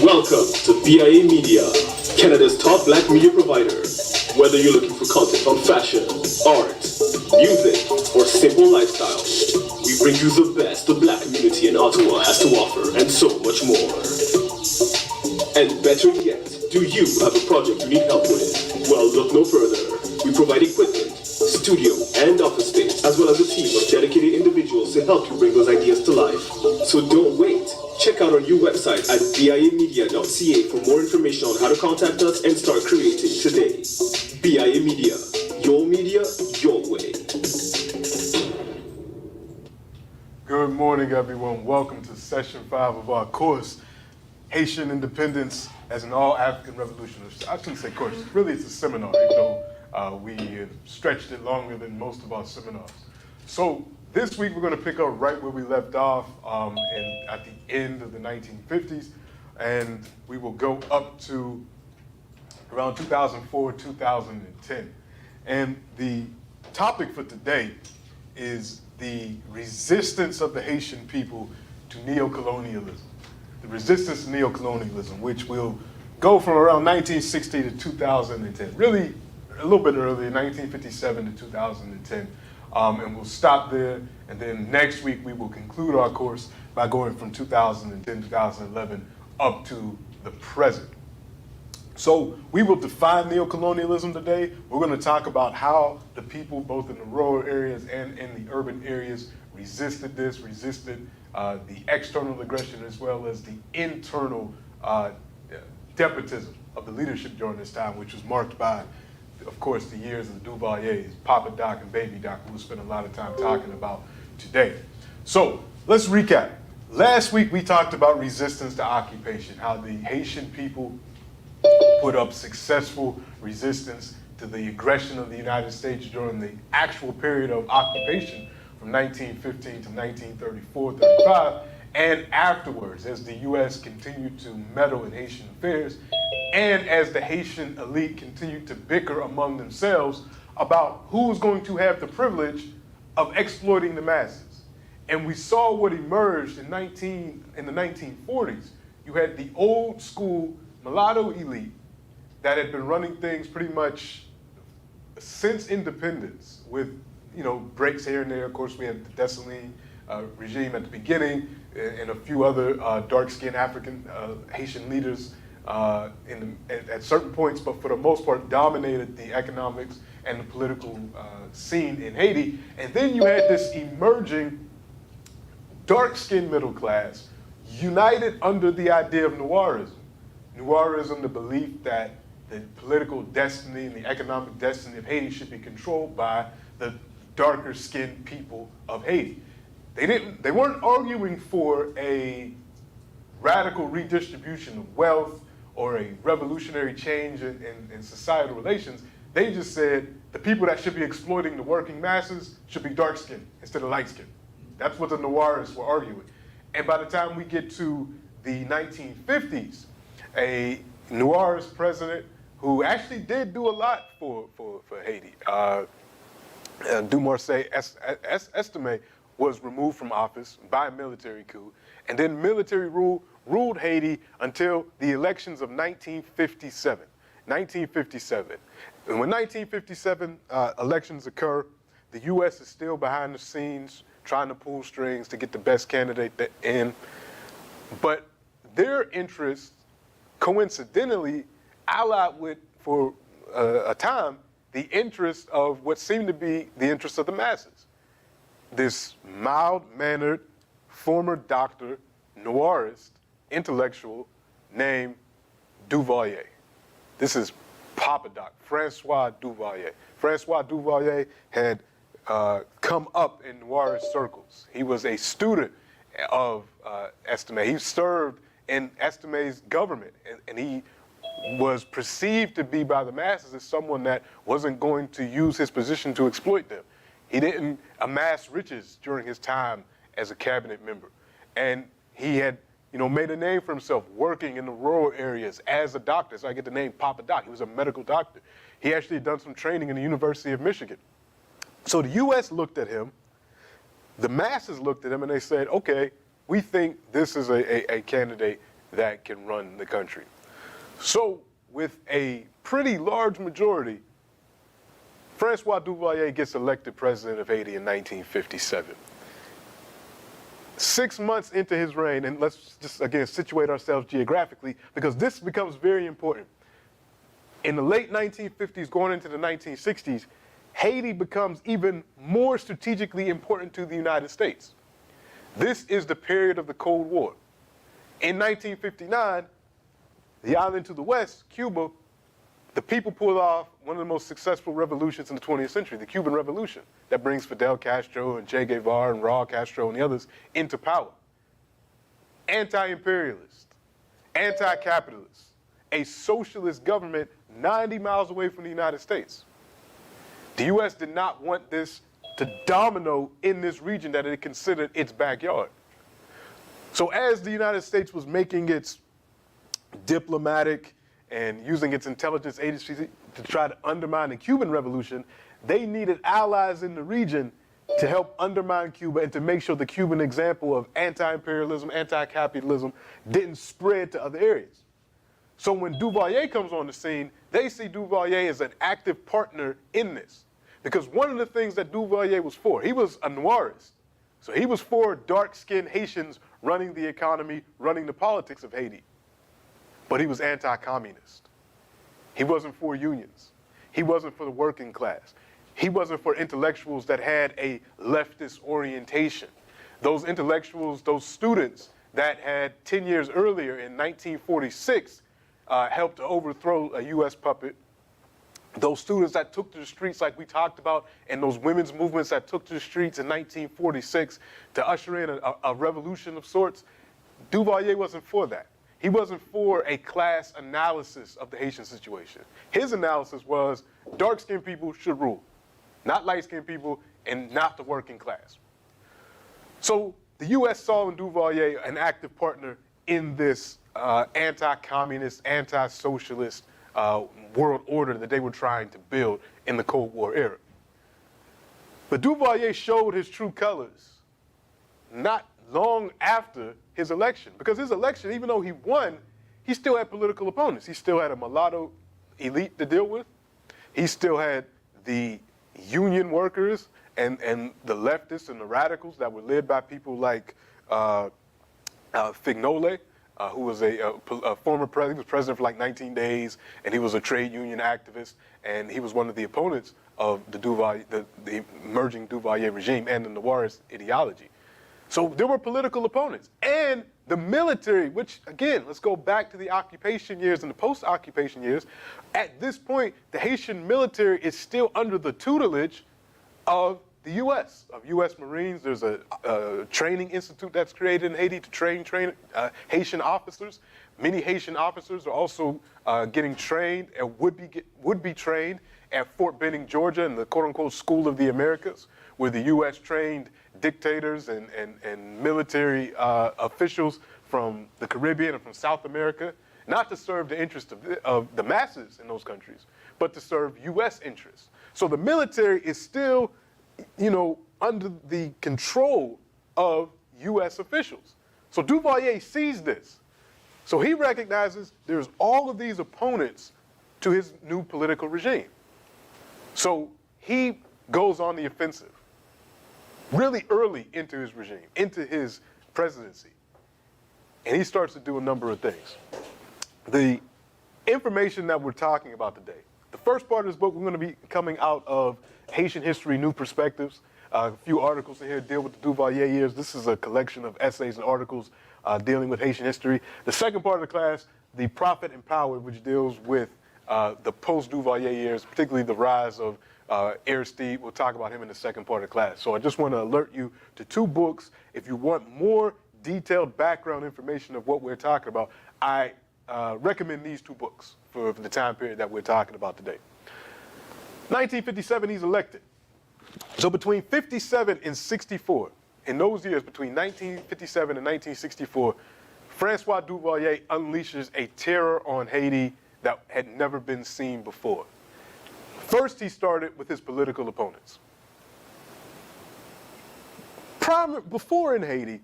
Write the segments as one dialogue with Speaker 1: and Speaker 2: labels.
Speaker 1: Welcome to BIA Media, Canada's top black media provider. Whether you're looking for content on fashion, art, music, or simple lifestyle, we bring you the best the black community in Ottawa has to offer and so much more. And better yet, do you have a project you need help with? Well, look no further. We provide equipment, studio, and office space, as well as a team of dedicated individuals to help you bring those ideas to life. So don't wait. Check out our new website at biamedia.ca for more information on how to contact us and start creating today. BIA Media, your way.
Speaker 2: Good morning, everyone. Welcome to session 5 of our course, Haitian Independence as an All-African Revolutionist. I shouldn't say course, really it's a seminar, even though we have stretched it longer than most of our seminars. So this week we're going to pick up right where we left off at the end of the 1950s, and we will go up to around 2004, 2010. And the topic for today is the resistance of the Haitian people to neocolonialism. The resistance to neocolonialism, which will go from around 1960 to 2010, really a little bit earlier, 1957 to 2010. And we'll stop there, and then next week we will conclude our course by going from 2010, 2011 up to the present. So we will define neocolonialism today. We're going to talk about how the people, both in the rural areas and in the urban areas, resisted the external aggression as well as the internal despotism of the leadership during this time, which was marked by, of course, the years of the Duvaliers, Papa Doc and Baby Doc, who we'll spend a lot of time talking about today. So let's recap. Last week we talked about resistance to occupation, how the Haitian people put up successful resistance to the aggression of the United States during the actual period of occupation from 1915 to 1934-35, and afterwards as the U.S. continued to meddle in Haitian affairs and as the Haitian elite continued to bicker among themselves about who was going to have the privilege of exploiting the masses. And we saw what emerged in the 1940s. You had the old school mulatto elite that had been running things pretty much since independence with, breaks here and there. Of course, we had the Dessalines regime at the beginning and a few other dark-skinned African Haitian leaders at certain points, but for the most part dominated the economics and the political scene in Haiti. And then you had this emerging dark-skinned middle class united under the idea of noirism. Noirism, the belief that the political destiny and the economic destiny of Haiti should be controlled by the darker-skinned people of Haiti. They weren't arguing for a radical redistribution of wealth or a revolutionary change in societal relations. They just said the people that should be exploiting the working masses should be dark-skinned instead of light-skinned. That's what the Noirs were arguing. And by the time we get to the 1950s, a Noirs president who actually did do a lot for Haiti, Dumarsais Estime, was removed from office by a military coup, and then military rule ruled Haiti until the elections of 1957. 1957. And when 1957 elections occur, the U.S. is still behind the scenes trying to pull strings to get the best candidate in. But their interests coincidentally allied with, for a time, the interest of what seemed to be the interest of the masses. This mild-mannered former doctor, Noirist, intellectual named Duvalier. This is Papa Doc, Francois Duvalier. Francois Duvalier had come up in Noirist circles. He was a student of Estime. He served in Estime's government, and he was perceived to be by the masses as someone that wasn't going to use his position to exploit them. He didn't amass riches during his time as a cabinet member. And he had, made a name for himself working in the rural areas as a doctor. So I get the name Papa Doc. He was a medical doctor. He actually had done some training in the University of Michigan. So the U.S. looked at him, the masses looked at him, and they said, okay, we think this is a candidate that can run the country. So with a pretty large majority, Francois Duvalier gets elected president of Haiti in 1957. 6 months into his reign, and let's just again situate ourselves geographically because this becomes very important. In the late 1950s, going into the 1960s, Haiti becomes even more strategically important to the United States. This is the period of the Cold War. In 1959, the island to the west, Cuba, the people pulled off one of the most successful revolutions in the 20th century, the Cuban Revolution, that brings Fidel Castro and Che Guevara and Raul Castro and the others into power. Anti-imperialist, anti-capitalist, a socialist government 90 miles away from the United States. The U.S. did not want this to domino in this region that it considered its backyard. So as the United States was making its diplomatic and using its intelligence agencies to try to undermine the Cuban Revolution, they needed allies in the region to help undermine Cuba and to make sure the Cuban example of anti-imperialism, anti-capitalism didn't spread to other areas. So when Duvalier comes on the scene, they see Duvalier as an active partner in this. Because one of the things that Duvalier was for, he was a noirist. So he was for dark-skinned Haitians running the economy, running the politics of Haiti. But he was anti-communist. He wasn't for unions. He wasn't for the working class. He wasn't for intellectuals that had a leftist orientation. Those intellectuals, those students that had 10 years earlier in 1946 helped to overthrow a U.S. puppet. Those students that took to the streets like we talked about and those women's movements that took to the streets in 1946 to usher in a revolution of sorts, Duvalier wasn't for that. He wasn't for a class analysis of the Haitian situation. His analysis was dark-skinned people should rule, not light-skinned people and not the working class. So the U.S. saw in Duvalier an active partner in this anti-communist, anti-socialist world order that they were trying to build in the Cold War era. But Duvalier showed his true colors not long after his election, because his election, even though he won, he still had political opponents. He still had a mulatto elite to deal with. He still had the union workers and the leftists and the radicals that were led by people like Fignole, who was a former president. He was president for like 19 days, and he was a trade union activist, and he was one of the opponents of the emerging Duvalier regime and the noirist ideology. So there were political opponents. And the military, which, again, let's go back to the occupation years and the post-occupation years. At this point, the Haitian military is still under the tutelage of the U.S., of U.S. Marines. There's a training institute that's created in Haiti to train Haitian officers. Many Haitian officers are also getting trained and would be trained at Fort Benning, Georgia, in the quote-unquote School of the Americas, where the U.S. trained dictators and military officials from the Caribbean and from South America, not to serve the interests of the masses in those countries, but to serve U.S. interests. So the military is still, under the control of U.S. officials. So Duvalier sees this. So he recognizes there's all of these opponents to his new political regime. So he goes on the offensive really early into his regime, into his presidency. And he starts to do a number of things. The information that we're talking about today, the first part of this book, we're going to be coming out of Haitian History, New Perspectives. A few articles in here deal with the Duvalier years. This is a collection of essays and articles dealing with Haitian history. The second part of the class, The Prophet and Power, which deals with the post-Duvalier years, particularly the rise of Aristide. We'll talk about him in the second part of the class. So I just want to alert you to two books. If you want more detailed background information of what we're talking about, I recommend these two books for the time period that we're talking about today. 1957, he's elected. So between 57 and 64, in those years, between 1957 and 1964, Francois Duvalier unleashes a terror on Haiti that had never been seen before. First, he started with his political opponents. Before in Haiti,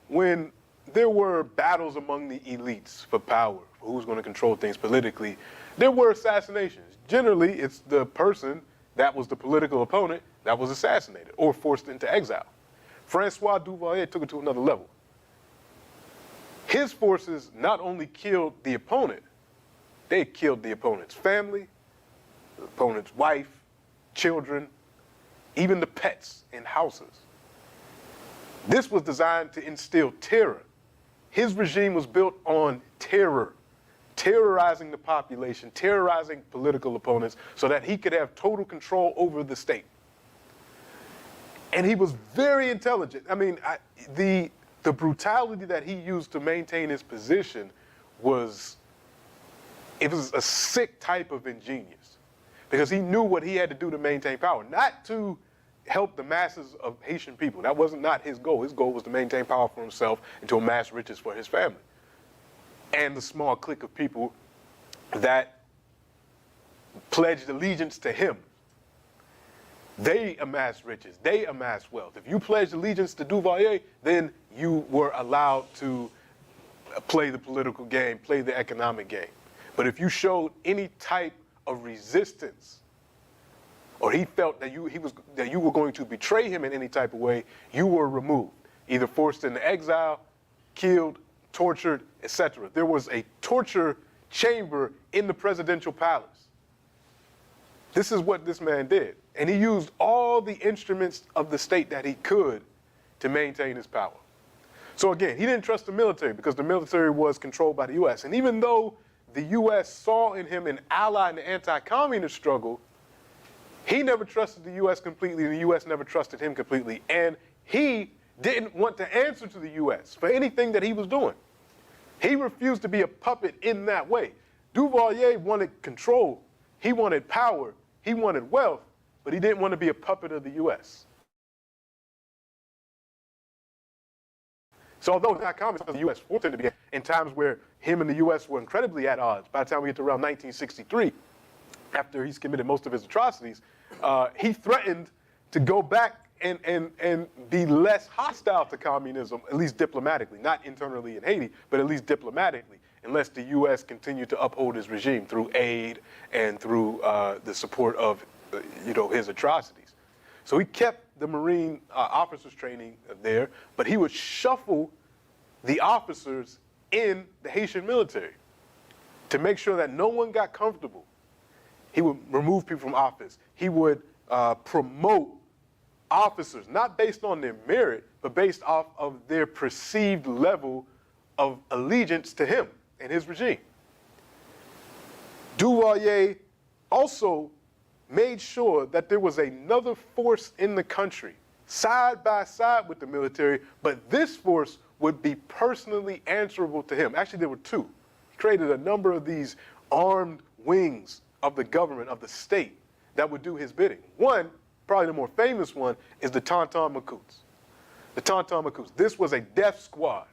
Speaker 2: when there were battles among the elites for power, for who's going to control things politically, there were assassinations. Generally, it's the person that was the political opponent that was assassinated or forced into exile. Francois Duvalier took it to another level. His forces not only killed the opponent, they killed the opponent's family, the opponent's wife, children, even the pets in houses. This was designed to instill terror. His regime was built on terror, terrorizing the population, terrorizing political opponents so that he could have total control over the state. And he was very intelligent. I mean, the brutality that he used to maintain his position was a sick type of ingenious, because he knew what he had to do to maintain power, not to help the masses of Haitian people. That wasn't not his goal. His goal was to maintain power for himself and to amass riches for his family and the small clique of people that pledged allegiance to him. They amassed riches. They amassed wealth. If you pledged allegiance to Duvalier, then you were allowed to play the political game, play the economic game. But if you showed any type of resistance, or he felt that you were going to betray him in any type of way, you were removed, either forced into exile, killed, tortured, etc. There was a torture chamber in the presidential palace. This is what this man did. And he used all the instruments of the state that he could to maintain his power. So again, he didn't trust the military because the military was controlled by the U.S. And even though the U.S. saw in him an ally in the anti-communist struggle, he never trusted the U.S. completely, and the U.S. never trusted him completely. And he didn't want to answer to the U.S. for anything that he was doing. He refused to be a puppet in that way. Duvalier wanted control. He wanted power. He wanted wealth, but he didn't want to be a puppet of the U.S. So although not common, the U.S. forced him to be in times where him and the U.S. were incredibly at odds. By the time we get to around 1963, after he's committed most of his atrocities, he threatened to go back and be less hostile to communism, at least diplomatically, not internally in Haiti, but at least diplomatically, unless the U.S. continued to uphold his regime through aid and through the support of, his atrocities. So he kept the Marine officers training there, but he would shuffle the officers in the Haitian military to make sure that no one got comfortable. He would remove people from office. He would promote officers, not based on their merit, but based off of their perceived level of allegiance to him and his regime. Duvalier also made sure that there was another force in the country, side by side with the military, but this force would be personally answerable to him. Actually, there were two. He created a number of these armed wings of the government, of the state, that would do his bidding. One, probably the more famous one, is the Tonton Macoutes. The Tonton Macoutes. This was a death squad,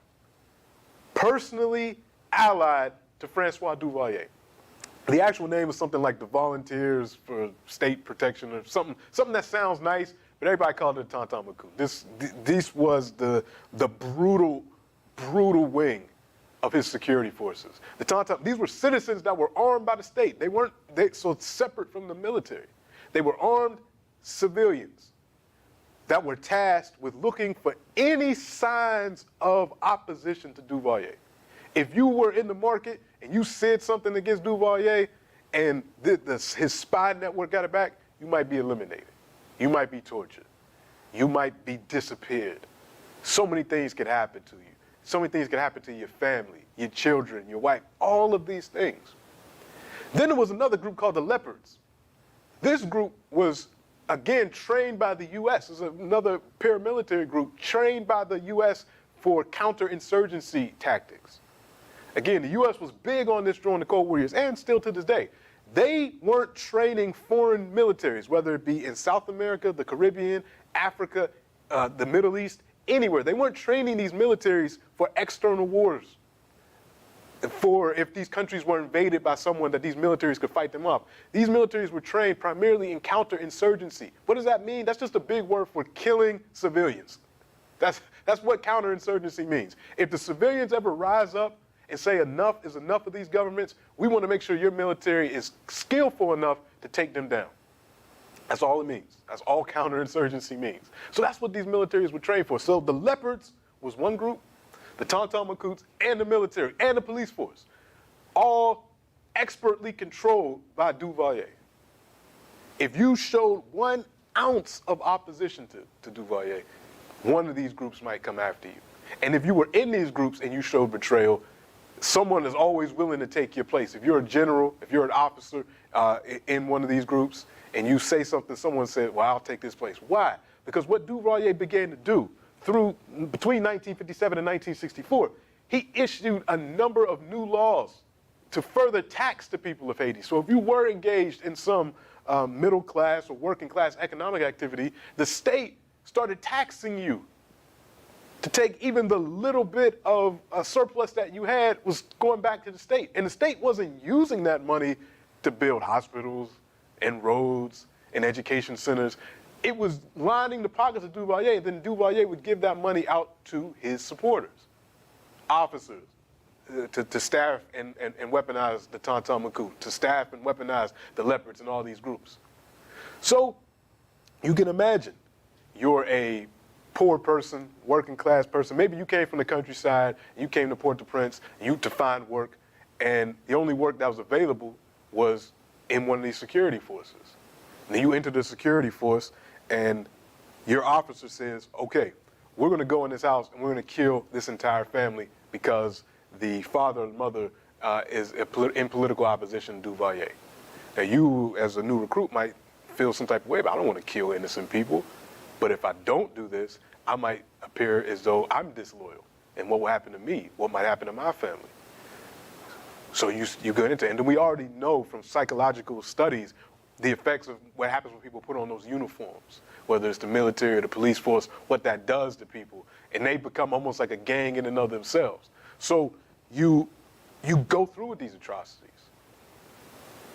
Speaker 2: personally allied to Francois Duvalier. The actual name is something like the Volunteers for State Protection or something that sounds nice, but everybody called it the Tonton Macoute. This was the brutal wing of his security forces. These were citizens that were armed by the state. So it's separate from the military. They were armed civilians that were tasked with looking for any signs of opposition to Duvalier. If you were in the market and you said something against Duvalier and his spy network got it back, you might be eliminated. You might be tortured. You might be disappeared. So many things could happen to you. So many things could happen to your family, your children, your wife, all of these things. Then there was another group called the Leopards. This group was, again, trained by the U.S. It's another paramilitary group trained by the U.S. for counterinsurgency tactics. Again, the U.S. was big on this during the Cold War years, and still to this day. They weren't training foreign militaries, whether it be in South America, the Caribbean, Africa, the Middle East, anywhere. They weren't training these militaries for external wars, for if these countries were invaded by someone that these militaries could fight them off. These militaries were trained primarily in counterinsurgency. What does that mean? That's just a big word for killing civilians. That's what counterinsurgency means. If the civilians ever rise up and say enough is enough of these governments, we want to make sure your military is skillful enough to take them down. That's all it means. That's all counterinsurgency means. So that's what these militaries were trained for. So the Leopards was one group, the Tonton-Macoutes and the military and the police force, all expertly controlled by Duvalier. If you showed 1 ounce of opposition to Duvalier, one of these groups might come after you. And if you were in these groups and you showed betrayal, someone is always willing to take your place. If you're a general, if you're an officer in one of these groups, and you say something, someone said, well, I'll take this place. Why? Because what Duvalier began to do between 1957 and 1964, he issued a number of new laws to further tax the people of Haiti. So if you were engaged in some middle class or working class economic activity, the state started taxing you to take even the little bit of a surplus that you had was going back to the state. And the state wasn't using that money to build hospitals and roads and education centers. It was lining the pockets of Duvalier, and then Duvalier would give that money out to his supporters, officers, to staff and weaponize the Tonton-Macoute, to staff and weaponize the Leopards and all these groups. So you can imagine you're a poor person, working class person. Maybe you came from the countryside, you came to Port-au-Prince, to find work, and the only work that was available was in one of these security forces. And then you enter the security force and your officer says, okay, we're gonna go in this house and we're gonna kill this entire family because the father or mother is in political opposition to Duvalier. Now you, as a new recruit, might feel some type of way, but I don't wanna kill innocent people. But if I don't do this, I might appear as though I'm disloyal. And what will happen to me? What might happen to my family? So you go into it, and we already know from psychological studies the effects of what happens when people put on those uniforms, whether it's the military or the police force, what that does to people. And they become almost like a gang in and of themselves. So you go through with these atrocities.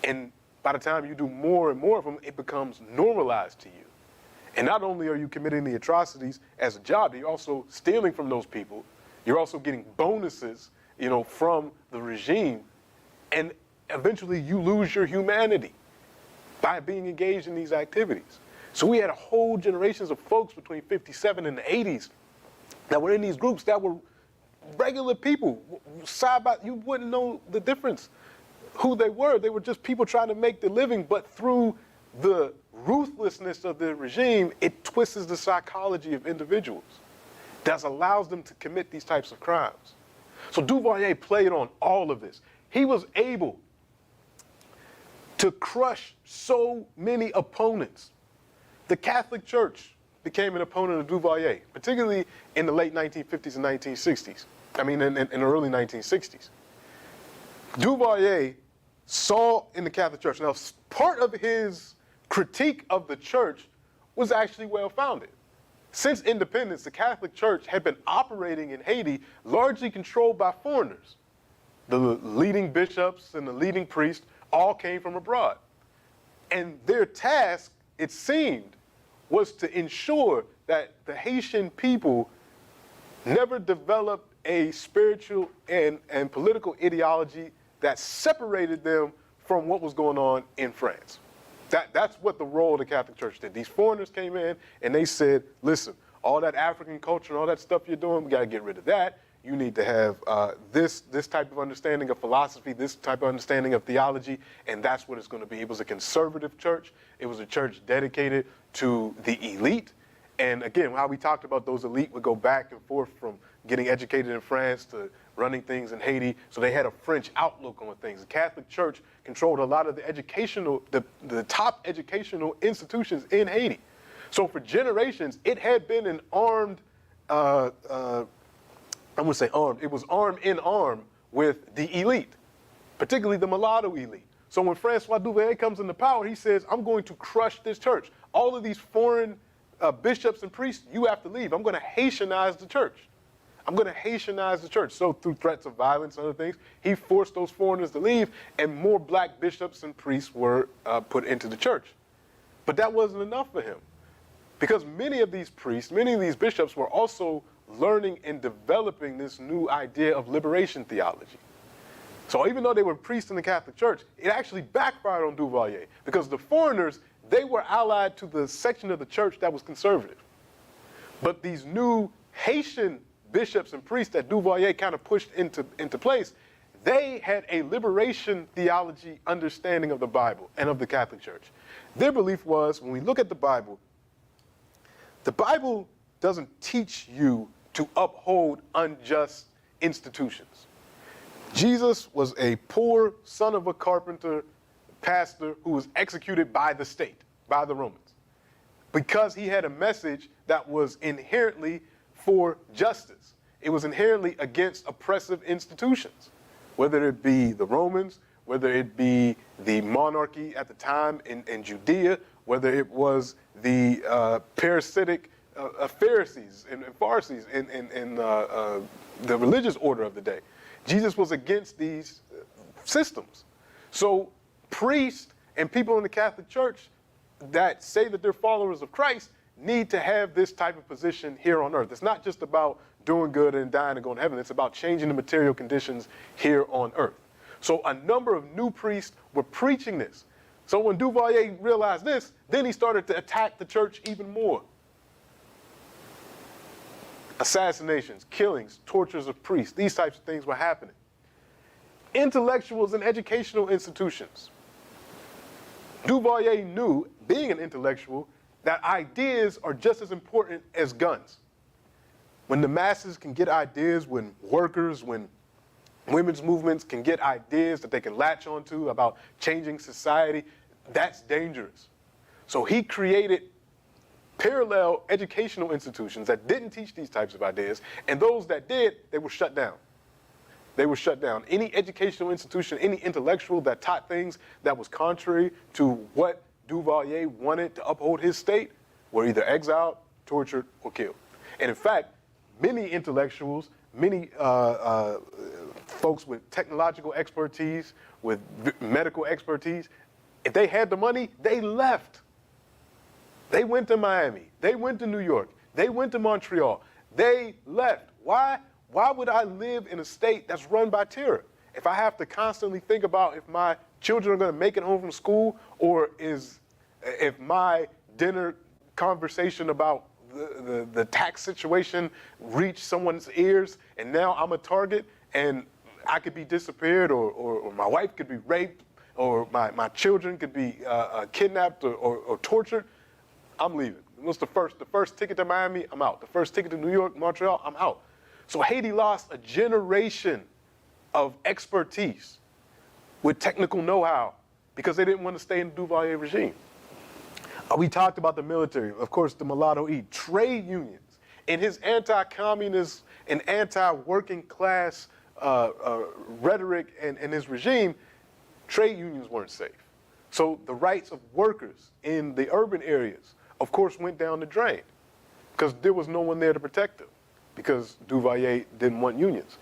Speaker 2: And by the time you do more and more of them, it becomes normalized to you. And not only are you committing the atrocities as a job, you're also stealing from those people. You're also getting bonuses, from the regime. And eventually you lose your humanity by being engaged in these activities. So we had a whole generations of folks between 57 and the 80s that were in these groups that were regular people. You wouldn't know the difference, who they were. They were just people trying to make the living, but through the ruthlessness of the regime, it twists the psychology of individuals. That allows them to commit these types of crimes. So Duvalier played on all of this. He was able to crush so many opponents. The Catholic Church became an opponent of Duvalier, particularly in the late 1950s and 1960s. In the early 1960s. Duvalier saw in the Catholic Church, now part of his critique of the church was actually well-founded. Since independence, the Catholic Church had been operating in Haiti largely controlled by foreigners. The leading bishops and the leading priests all came from abroad. And their task, it seemed, was to ensure that the Haitian people never developed a spiritual and political ideology that separated them from what was going on in France. That's what the role of the Catholic Church did. These foreigners came in and they said, listen, all that African culture and all that stuff you're doing, we got to get rid of that. You need to have this type of understanding of philosophy, this type of understanding of theology, and that's what it's going to be. It was a conservative church. It was a church dedicated to the elite. And again, how we talked about those elite would go back and forth from getting educated in France to running things in Haiti. So they had a French outlook on things. The Catholic Church controlled a lot of the top educational institutions in Haiti. So for generations, it had been an armed, I'm going to say armed, it was arm in arm with the elite, particularly the mulatto elite. So when Francois Duvalier comes into power, he says, I'm going to crush this church. All of these foreign bishops and priests, you have to leave. I'm going to Haitianize the church. I'm going to Haitianize the church. So through threats of violence and other things, he forced those foreigners to leave, and more black bishops and priests were put into the church. But that wasn't enough for him, Because many of these priests, many of these bishops were also learning and developing this new idea of liberation theology. So even though they were priests in the Catholic Church, it actually backfired on Duvalier because the foreigners, they were allied to the section of the church that was conservative. But these new Haitian bishops and priests that Duvalier kind of pushed into place, they had a liberation theology understanding of the Bible and of the Catholic Church. Their belief was, when we look at the Bible doesn't teach you to uphold unjust institutions. Jesus was a poor son of a carpenter, pastor who was executed by the state, by the Romans, because he had a message that was inherently for justice. It was inherently against oppressive institutions, whether it be the Romans, whether it be the monarchy at the time in Judea, whether it was the parasitic Pharisees and Pharisees in the religious order of the day. Jesus was against these systems. So priests and people in the Catholic Church that say that they're followers of Christ need to have this type of position here on earth. It's not just about doing good and dying and going to heaven. It's about changing the material conditions here on earth. So a number of new priests were preaching this. So when Duvalier realized this, then he started to attack the church even more. Assassinations, killings, tortures of priests, these types of things were happening. Intellectuals and educational institutions. Duvalier knew, being an intellectual, that ideas are just as important as guns. When the masses can get ideas, when workers, when women's movements can get ideas that they can latch onto about changing society, that's dangerous. So he created parallel educational institutions that didn't teach these types of ideas, and those that did, they were shut down. They were shut down. Any educational institution, any intellectual that taught things that was contrary to what Duvalier wanted to uphold his state were either exiled, tortured, or killed. And in fact, many intellectuals, many folks with technological expertise, with medical expertise, if they had the money, they left. They went to Miami. They went to New York. They went to Montreal. They left. Why? Why would I live in a state that's run by terror? If I have to constantly think about if my children are going to make it home from school, or if my dinner conversation about the tax situation reached someone's ears and now I'm a target and I could be disappeared, or my wife could be raped, or my children could be kidnapped or tortured, I'm leaving. What's the first ticket to Miami? I'm out. The first ticket to New York, Montreal, I'm out. So Haiti lost a generation of expertise with technical know-how because they didn't want to stay in the Duvalier regime. We talked about the military, of course, the mulatto E, trade unions. In his anti-communist and anti-working class rhetoric and his regime, trade unions weren't safe. So the rights of workers in the urban areas, of course, went down the drain because there was no one there to protect them because Duvalier didn't want unions.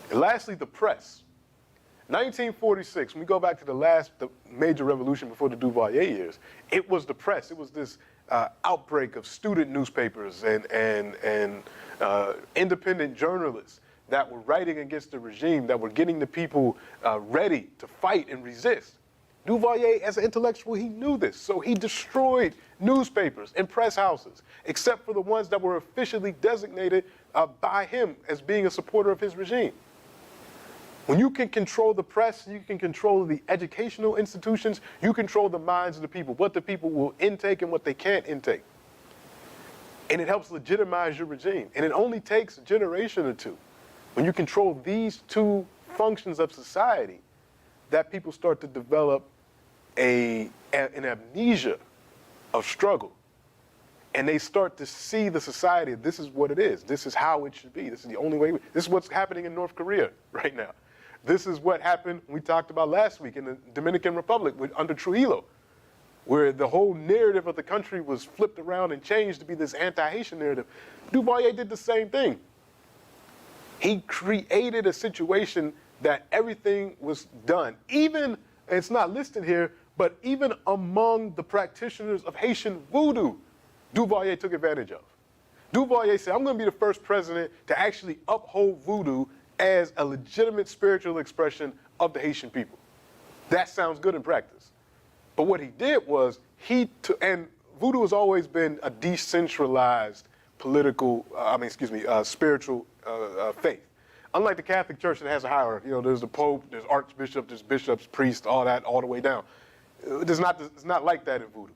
Speaker 2: And lastly, the press. 1946, when we go back to the major revolution before the Duvalier years, it was the press. It was this outbreak of student newspapers and independent journalists that were writing against the regime, that were getting the people ready to fight and resist. Duvalier, as an intellectual, he knew this, so he destroyed newspapers and press houses, except for the ones that were officially designated by him as being a supporter of his regime. When you can control the press, you can control the educational institutions, you control the minds of the people, what the people will intake and what they can't intake. And it helps legitimize your regime. And it only takes a generation or two, when you control these two functions of society, that people start to develop an amnesia of struggle. And they start to see the society, this is what it is. This is how it should be. This is the only way. This is what's happening in North Korea right now. This is what happened, we talked about last week in the Dominican Republic under Trujillo, where the whole narrative of the country was flipped around and changed to be this anti-Haitian narrative. Duvalier did the same thing. He created a situation that everything was done. Even, it's not listed here, but even among the practitioners of Haitian voodoo, Duvalier took advantage of. Duvalier said, I'm going to be the first president to actually uphold voodoo as a legitimate spiritual expression of the Haitian people. That sounds good in practice. But what he did was, and voodoo has always been a decentralized spiritual faith. Unlike the Catholic Church that has a hierarchy, there's the Pope, there's Archbishop, there's bishops, priests, all that, all the way down. It's not like that in voodoo.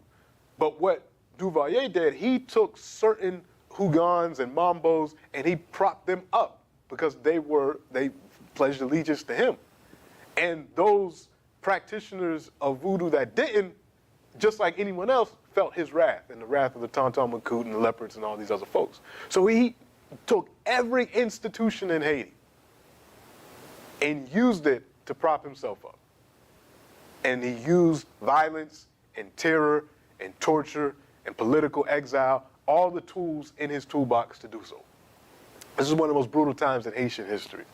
Speaker 2: But what Duvalier did, he took certain Hougans and Mambos and he propped them up because they pledged allegiance to him. And those practitioners of voodoo that didn't, just like anyone else, felt his wrath and the wrath of the Tonton Macoute and the leopards and all these other folks. So he took every institution in Haiti and used it to prop himself up. And he used violence and terror and torture and political exile, all the tools in his toolbox to do so. This is one of the most brutal times in Haitian history.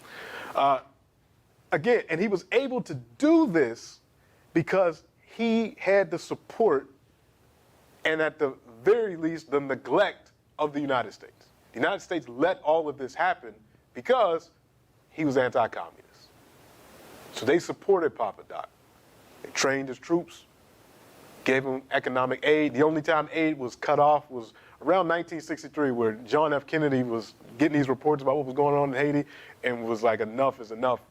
Speaker 2: Again, and he was able to do this because he had the support and at the very least the neglect of the United States. The United States let all of this happen because he was anti-communist. So they supported Papa Doc. They trained his troops, gave him economic aid. The only time aid was cut off was around 1963, where John F. Kennedy was getting these reports about what was going on in Haiti and was like, enough is enough.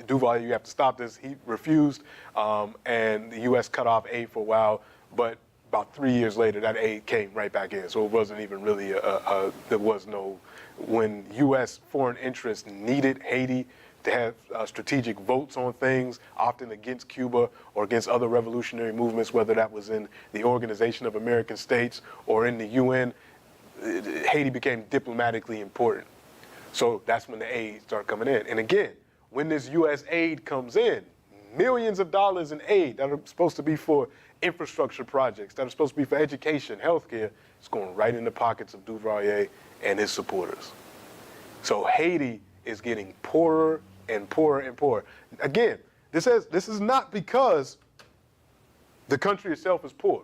Speaker 2: Duvalier, you have to stop this. He refused, and the U.S. cut off aid for a while, but about 3 years later, that aid came right back in. So it wasn't even really, there was no, when U.S. foreign interests needed Haiti to have strategic votes on things, often against Cuba or against other revolutionary movements, whether that was in the Organization of American States or in the UN, Haiti became diplomatically important. So that's when the aid started coming in. And again, when this U.S. aid comes in, millions of dollars in aid that are supposed to be for infrastructure projects, that are supposed to be for education, healthcare, it's going right in the pockets of Duvalier and his supporters. So Haiti is getting poorer and poorer and poorer. Again, this is not because the country itself is poor.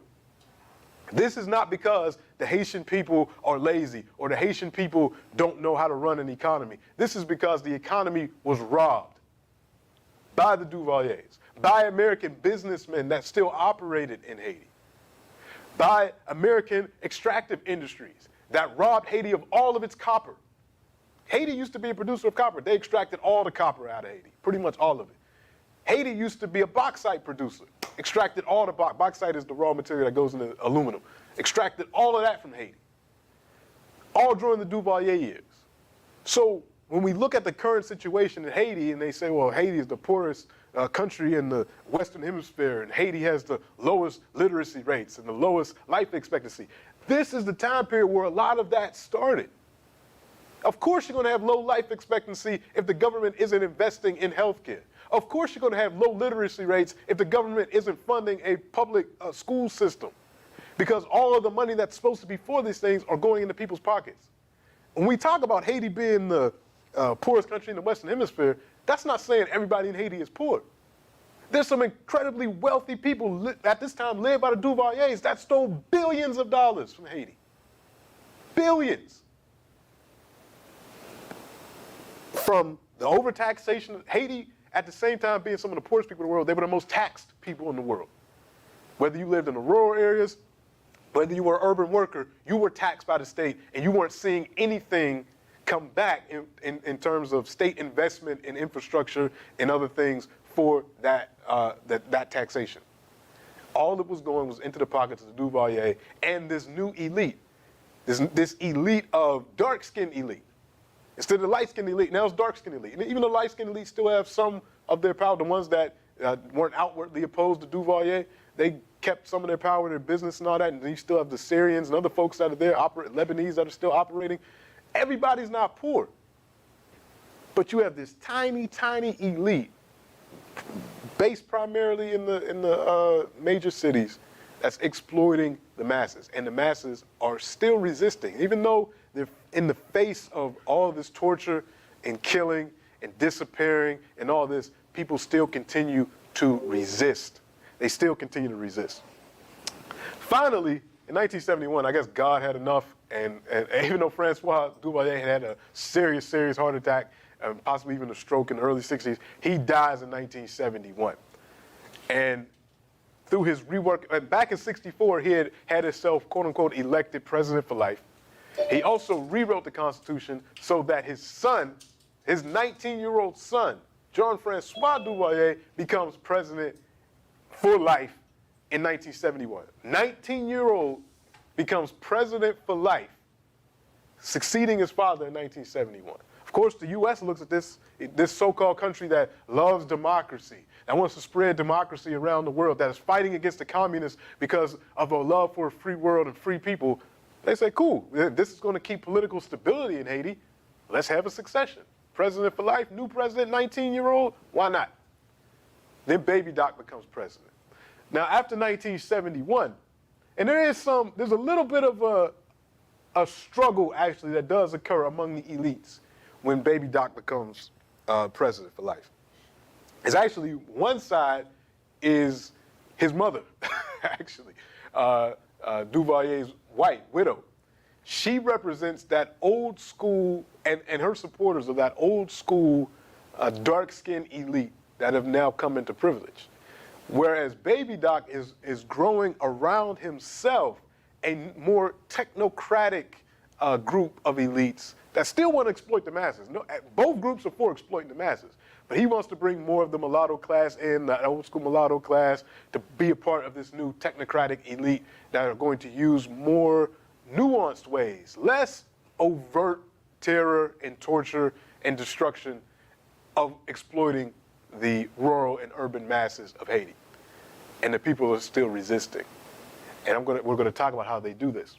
Speaker 2: This is not because the Haitian people are lazy or the Haitian people don't know how to run an economy. This is because the economy was robbed by the Duvaliers, by American businessmen that still operated in Haiti, by American extractive industries that robbed Haiti of all of its copper. Haiti used to be a producer of copper. They extracted all the copper out of Haiti, pretty much all of it. Haiti used to be a bauxite producer, extracted all the bauxite is the raw material that goes into aluminum, extracted all of that from Haiti, all during the Duvalier years. So when we look at the current situation in Haiti and they say, well, Haiti is the poorest country in the Western Hemisphere and Haiti has the lowest literacy rates and the lowest life expectancy, this is the time period where a lot of that started. Of course you're going to have low life expectancy if the government isn't investing in healthcare. Of course you're going to have low literacy rates if the government isn't funding a public school system. Because all of the money that's supposed to be for these things are going into people's pockets. When we talk about Haiti being the poorest country in the Western Hemisphere, that's not saying everybody in Haiti is poor. There's some incredibly wealthy people at this time led by the Duvaliers that stole billions of dollars from Haiti. Billions. From the overtaxation of Haiti, at the same time being some of the poorest people in the world, they were the most taxed people in the world. Whether you lived in the rural areas, whether you were an urban worker, you were taxed by the state and you weren't seeing anything come back in terms of state investment in infrastructure and other things for that taxation. All that was going was into the pockets of the Duvalier and this new elite, this elite of dark-skinned elite. Instead of the light-skinned elite, now it's dark-skinned elite. And even the light-skinned elite still have some of their power. The ones that weren't outwardly opposed to Duvalier, they kept some of their power, their business and all that. And then you still have the Syrians and other folks that are there, Lebanese that are still operating. Everybody's not poor. But you have this tiny, tiny elite based primarily in the major cities that's exploiting the masses. And the masses are still resisting, even though they're in the face of all of this torture and killing and disappearing and all this, people still continue to resist. They still continue to resist. Finally, in 1971, I guess God had enough, and even though Francois Duvalier had a serious heart attack, and possibly even a stroke in the early 60s, he dies in 1971. And through his rework, and back in 64, he had himself, quote unquote, elected president for life. He also rewrote the Constitution so that his son, his 19-year-old son, Jean-Francois Duvalier, becomes president for life in 1971. 19-year-old becomes president for life, succeeding his father in 1971. Of course, the U.S. looks at this so-called country that loves democracy, that wants to spread democracy around the world, that is fighting against the communists because of a love for a free world and free people. They say, cool, this is going to keep political stability in Haiti. Let's have a succession. President for life, new president, 19-year-old, why not? Then Baby Doc becomes president. Now, after 1971, and there's a little bit of a struggle, actually, that does occur among the elites when Baby Doc becomes president for life. It's actually, one side is his mother, actually, Duvalier's widow. She represents that old school, and her supporters of that old school dark-skinned elite that have now come into privilege. Whereas Baby Doc is growing around himself a more technocratic group of elites that still want to exploit the masses. No, both groups are for exploiting the masses, but he wants to bring more of the mulatto class in, the old school mulatto class, to be a part of this new technocratic elite that are going to use more nuanced ways, less overt terror and torture and destruction of exploiting the rural and urban masses of Haiti. And the people are still resisting. And we're going to talk about how they do this.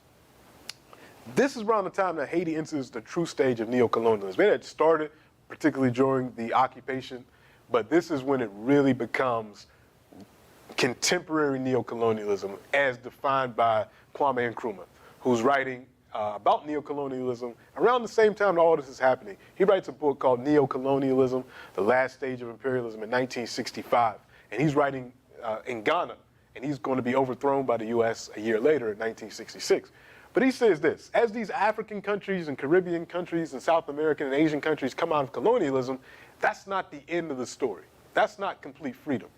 Speaker 2: This is around the time that Haiti enters the true stage of neocolonialism. It had started particularly during the occupation, but this is when it really becomes contemporary neocolonialism as defined by Kwame Nkrumah, who's writing about neocolonialism around the same time that all this is happening. He writes a book called Neocolonialism, The Last Stage of Imperialism in 1965. And he's writing in Ghana, and he's going to be overthrown by the U.S. a year later in 1966. But he says this: as these African countries and Caribbean countries and South American and Asian countries come out of colonialism, that's not the end of the story. That's not complete freedom.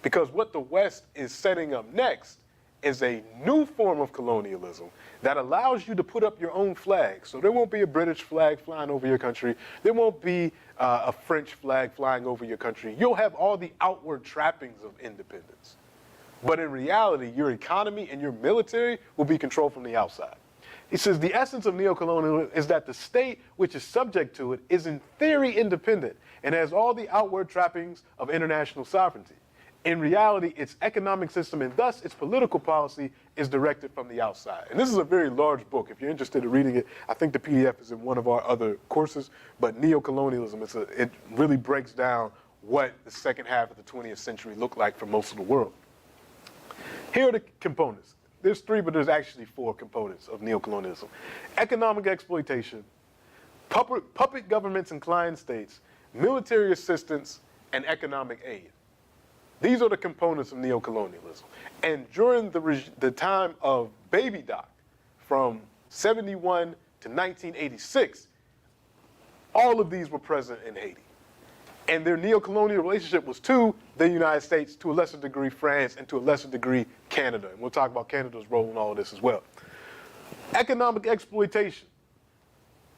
Speaker 2: Because what the West is setting up next is a new form of colonialism that allows you to put up your own flag. So there won't be a British flag flying over your country. There won't be a French flag flying over your country. You'll have all the outward trappings of independence. But in reality, your economy and your military will be controlled from the outside. He says the essence of neocolonialism is that the state which is subject to it is in theory independent and has all the outward trappings of international sovereignty. In reality, its economic system and thus its political policy is directed from the outside. And this is a very large book. If you're interested in reading it, I think the PDF is in one of our other courses. But neocolonialism, it really breaks down what the second half of the 20th century looked like for most of the world. Here are the components. There's three, but there's actually four components of neocolonialism. Economic exploitation, puppet governments and client states, military assistance, and economic aid. These are the components of neocolonialism. And during the time of Baby Doc, from 71 to 1986, all of these were present in Haiti. And their neocolonial relationship was to the United States, to a lesser degree France, and to a lesser degree Canada. And we'll talk about Canada's role in all of this as well. Economic exploitation.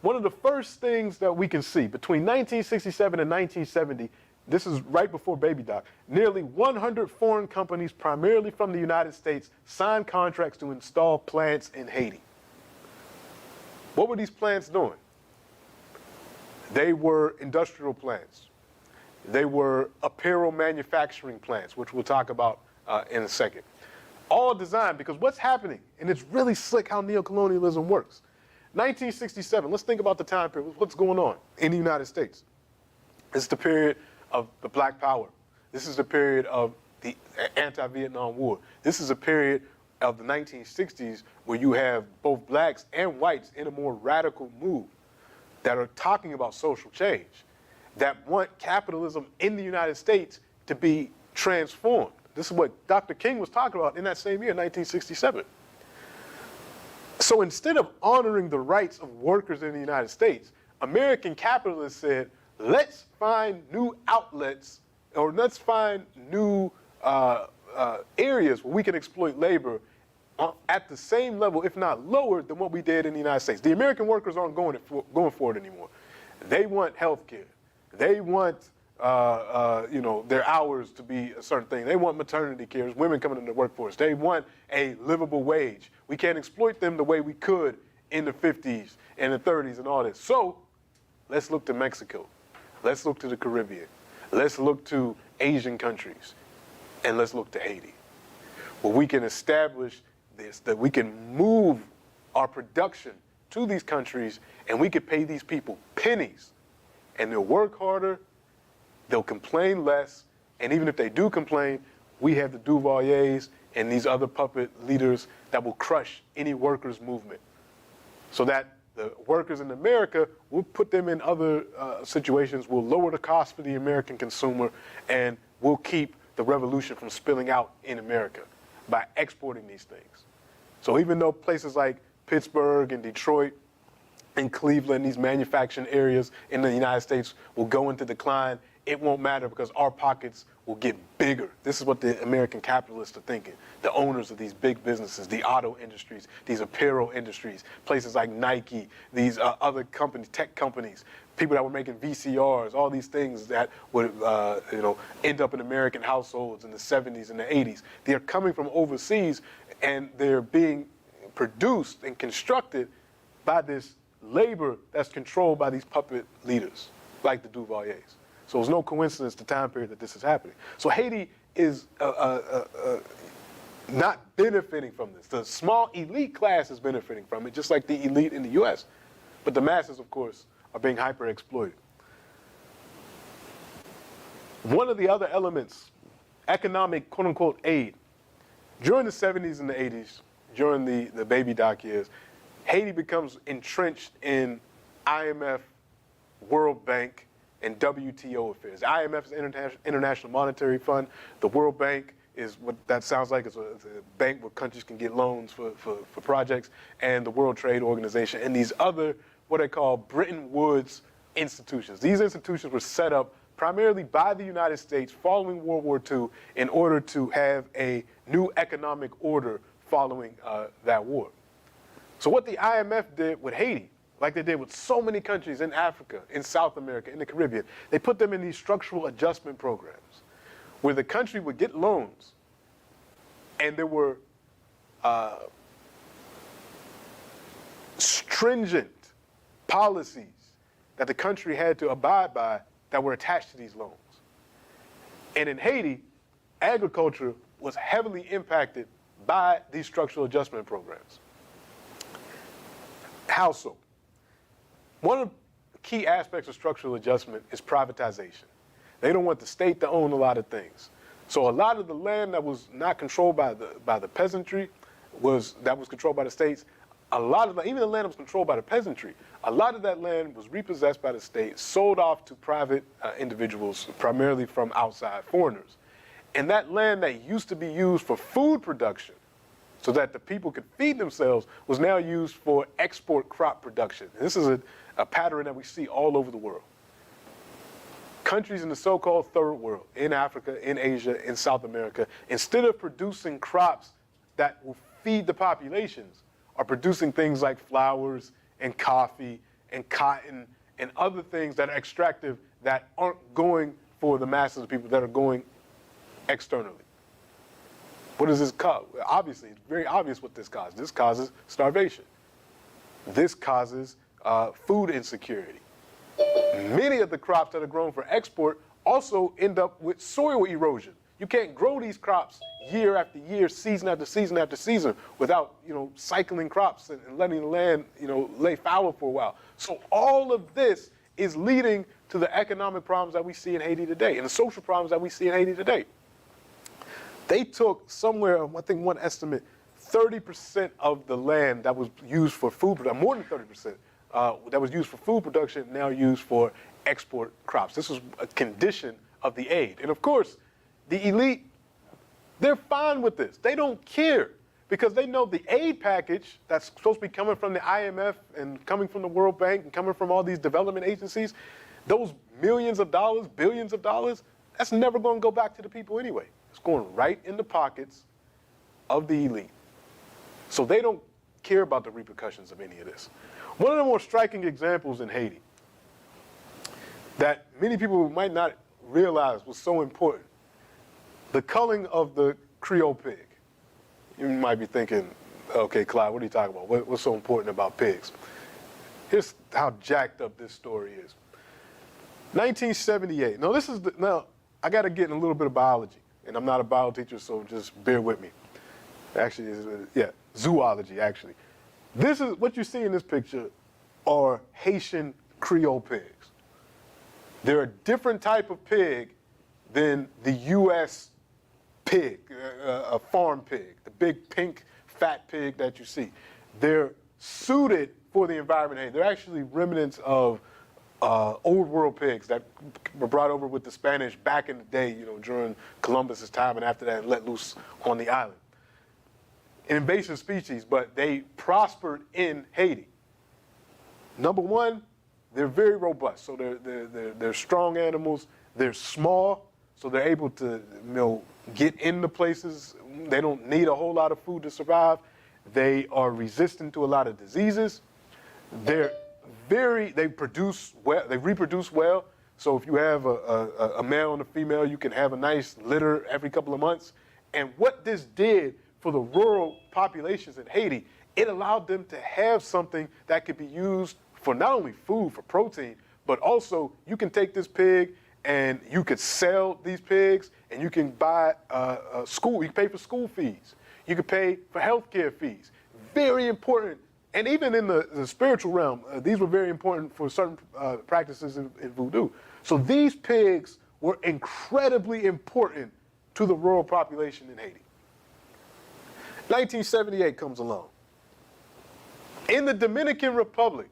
Speaker 2: One of the first things that we can see between 1967 and 1970, this is right before Baby Doc, nearly 100 foreign companies, primarily from the United States, signed contracts to install plants in Haiti. What were these plants doing? They were industrial plants. They were apparel manufacturing plants, which we'll talk about in a second. All designed, because what's happening, and it's really slick how neocolonialism works. 1967, let's think about the time period. What's going on in the United States? It's the period of the Black Power. This is the period of the anti-Vietnam War. This is a period of the 1960s where you have both blacks and whites in a more radical move that are talking about social change, that want capitalism in the United States to be transformed. This is what Dr. King was talking about in that same year, 1967. So instead of honoring the rights of workers in the United States, American capitalists said, let's find new outlets, or let's find new areas where we can exploit labor at the same level, if not lower, than what we did in the United States. The American workers aren't going for it anymore. They want health care. They want their hours to be a certain thing. They want maternity care, women coming into the workforce. They want a livable wage. We can't exploit them the way we could in the 50s and the 30s and all this. So let's look to Mexico. Let's look to the Caribbean. Let's look to Asian countries. And let's look to Haiti, where we can establish this, that we can move our production to these countries and we could pay these people pennies, and they'll work harder, they'll complain less, and even if they do complain, we have the Duvaliers and these other puppet leaders that will crush any workers' movement. So that the workers in America, we'll put them in other situations, we'll lower the cost for the American consumer, and we'll keep the revolution from spilling out in America by exporting these things. So even though places like Pittsburgh and Detroit and Cleveland, these manufacturing areas in the United States will go into decline, it won't matter because our pockets will get bigger. This is what the American capitalists are thinking. The owners of these big businesses, the auto industries, these apparel industries, places like Nike, these other companies, tech companies, people that were making VCRs, all these things that would end up in American households in the 70s and the 80s. They're coming from overseas and they're being produced and constructed by this labor that's controlled by these puppet leaders like the Duvaliers. So it's no coincidence the time period that this is happening. So Haiti is not benefiting from this. The small elite class is benefiting from it, just like the elite in the US. But the masses, of course, are being hyper-exploited. One of the other elements, economic quote-unquote aid, during the 70s and the 80s, during the baby doc years, Haiti becomes entrenched in IMF, World Bank, and WTO affairs. The IMF is International Monetary Fund. The World Bank is what that sounds like. It's a bank where countries can get loans for projects, and the World Trade Organization, and these other, what they call Bretton Woods institutions. These institutions were set up primarily by the United States following World War II in order to have a new economic order following that war. So what the IMF did with Haiti, like they did with so many countries in Africa, in South America, in the Caribbean, they put them in these structural adjustment programs where the country would get loans and there were stringent policies that the country had to abide by that were attached to these loans. And in Haiti, agriculture was heavily impacted by these structural adjustment programs. How so? One of the key aspects of structural adjustment is privatization. They don't want the state to own a lot of things. So a lot of the land that was not controlled by the peasantry that was controlled by the states. A lot of even the land that was controlled by the peasantry, a lot of that land was repossessed by the state, sold off to private individuals, primarily from outside foreigners. And that land that used to be used for food production, so that the people could feed themselves, was now used for export crop production. And this is a pattern that we see all over the world. Countries in the so-called third world, in Africa, in Asia, in South America, instead of producing crops that will feed the populations, are producing things like flowers and coffee and cotton and other things that are extractive that aren't going for the masses of people, that are going externally. What does this cause? Obviously, it's very obvious what this causes. This causes starvation. This causes food insecurity. Many of the crops that are grown for export also end up with soil erosion. You can't grow these crops year after year, season after season after season, without cycling crops and letting the land lay fallow for a while. So all of this is leading to the economic problems that we see in Haiti today and the social problems that we see in Haiti today. They took somewhere, I think one estimate, 30% of the land that was used for food production, more than 30%, that was used for food production, now used for export crops. This was a condition of the aid. And of course, the elite, they're fine with this. They don't care. because they know the aid package that's supposed to be coming from the IMF and coming from the World Bank and coming from all these development agencies, those millions of dollars, billions of dollars, that's never going to go back to the people anyway. It's going right in the pockets of the elite. So they don't care about the repercussions of any of this. One of the more striking examples in Haiti that many people might not realize was so important, the culling of the Creole pig. You might be thinking, okay, Clyde, what are you talking about? What's so important about pigs? Here's how jacked up this story is. 1978. Now, I got to get in a little bit of biology, and I'm not a bio teacher, so just bear with me. Actually, zoology, actually. This is what you see in this picture are Haitian Creole pigs. They're a different type of pig than the U.S. pig, a farm pig, the big pink fat pig that you see. They're suited for the environment. They're actually remnants of old world pigs that were brought over with the Spanish back in the day, during Columbus's time and after that and let loose on the island. An invasive species, but they prospered in Haiti. Number one, they're very robust. So they're strong animals. They're small, so they're able to get into places. They don't need a whole lot of food to survive. They are resistant to a lot of diseases. They reproduce well. So if you have a male and a female, you can have a nice litter every couple of months. And what this did for the rural populations in Haiti, it allowed them to have something that could be used for not only food, for protein, but also you can take this pig and you could sell these pigs and you can buy you can pay for school fees. You can pay for healthcare fees. Very important. And even in the spiritual realm, these were very important for certain practices in voodoo. So these pigs were incredibly important to the rural population in Haiti. 1978 comes along. In the Dominican Republic,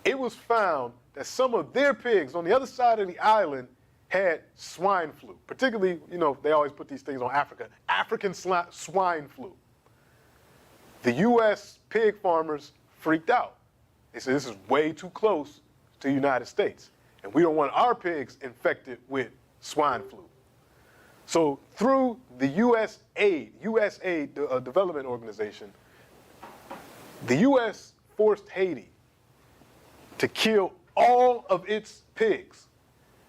Speaker 2: it was found that some of their pigs on the other side of the island had swine flu. Particularly, they always put these things on Africa. African swine flu. The U.S. pig farmers freaked out. They said, this is way too close to the United States, and we don't want our pigs infected with swine flu. So through the USAID Development Organization, the U.S. forced Haiti to kill all of its pigs.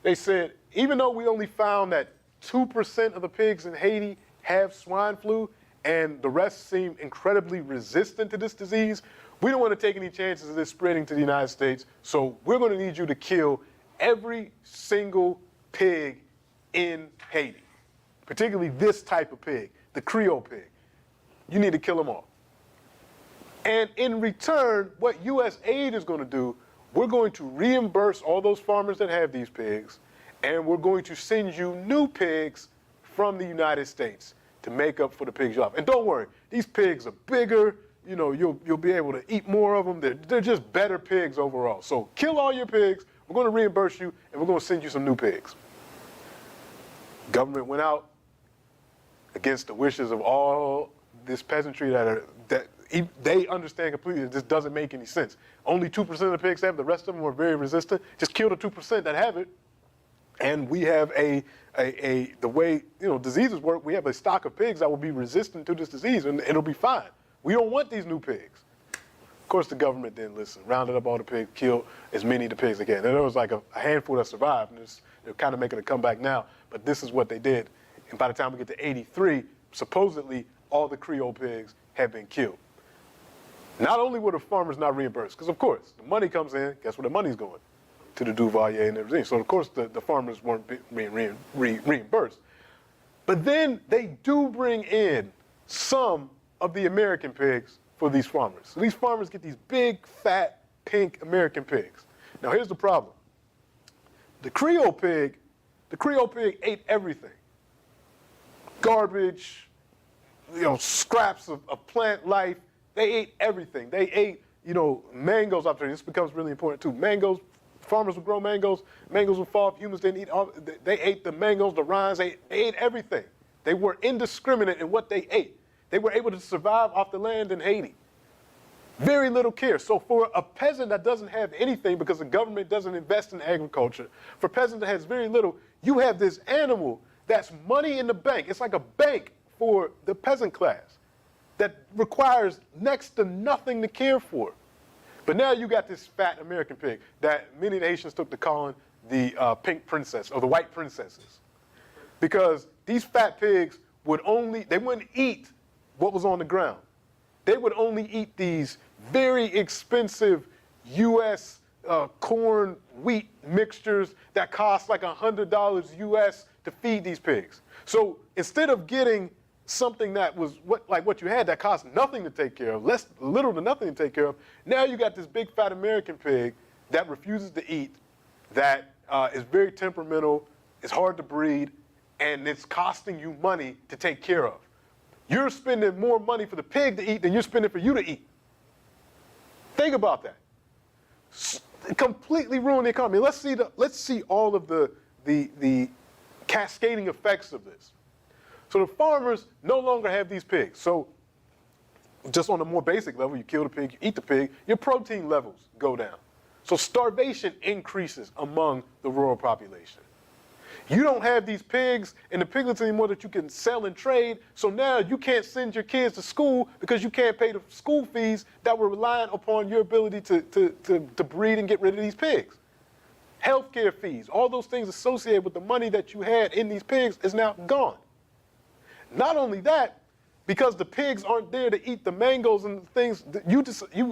Speaker 2: They said, even though we only found that 2% of the pigs in Haiti have swine flu, and the rest seem incredibly resistant to this disease, we don't want to take any chances of this spreading to the United States, so we're going to need you to kill every single pig in Haiti, particularly this type of pig, the Creole pig. You need to kill them all. And in return, what USAID is going to do, we're going to reimburse all those farmers that have these pigs, and we're going to send you new pigs from the United States to make up for the pigs you have. And don't worry, these pigs are bigger. You'll be able to eat more of them. They're just better pigs overall. So kill all your pigs. We're going to reimburse you, and we're going to send you some new pigs. Government went out against the wishes of all this peasantry that they understand completely that this doesn't make any sense. Only 2% of the pigs have it. The rest of them are very resistant. Just kill the 2% that have it. And we have the way diseases work, we have a stock of pigs that will be resistant to this disease, and it'll be fine. We don't want these new pigs. Of course, the government didn't listen. Rounded up all the pigs, killed as many of the pigs as they can. And there was like a handful that survived, and they're kind of making a comeback now. But this is what they did. And by the time we get to 83, supposedly all the Creole pigs have been killed. Not only were the farmers not reimbursed, because of course, the money comes in, guess where the money's going? To the Duvalier and everything. So of course the farmers weren't being reimbursed. But then they do bring in some of the American pigs for these farmers. So these farmers get these big, fat, pink American pigs. Now here's the problem. The Creole pig ate everything. Garbage, scraps of plant life. They ate everything. They ate, mangoes up there. This becomes really important too. Mangoes. Farmers would grow mangoes. Mangoes would fall. Humans didn't eat all. They ate the mangoes, the rinds. They ate everything. They were indiscriminate in what they ate. They were able to survive off the land in Haiti. Very little care. So for a peasant that doesn't have anything because the government doesn't invest in agriculture, for a peasant that has very little, you have this animal that's money in the bank. It's like a bank for the peasant class that requires next to nothing to care for. But now you got this fat American pig that many Haitians took to calling the pink princess or the white princesses. Because these fat pigs they wouldn't eat what was on the ground. They would only eat these very expensive U.S. Corn wheat mixtures that cost like $100 U.S. to feed these pigs. So instead of getting something that was what you had that cost nothing to take care of, little to nothing to take care of, now you got this big fat American pig that refuses to eat, that is very temperamental, is hard to breed, and it's costing you money to take care of. You're spending more money for the pig to eat than you're spending for you to eat. Think about that. Completely ruin the economy. Let's see all of the cascading effects of this. So the farmers no longer have these pigs. So just on a more basic level, you kill the pig, you eat the pig, your protein levels go down. So starvation increases among the rural population. You don't have these pigs and the piglets anymore that you can sell and trade, so now you can't send your kids to school because you can't pay the school fees that were relying upon your ability to breed and get rid of these pigs. Healthcare fees, all those things associated with the money that you had in these pigs is now gone. Not only that, because the pigs aren't there to eat the mangoes and the things, you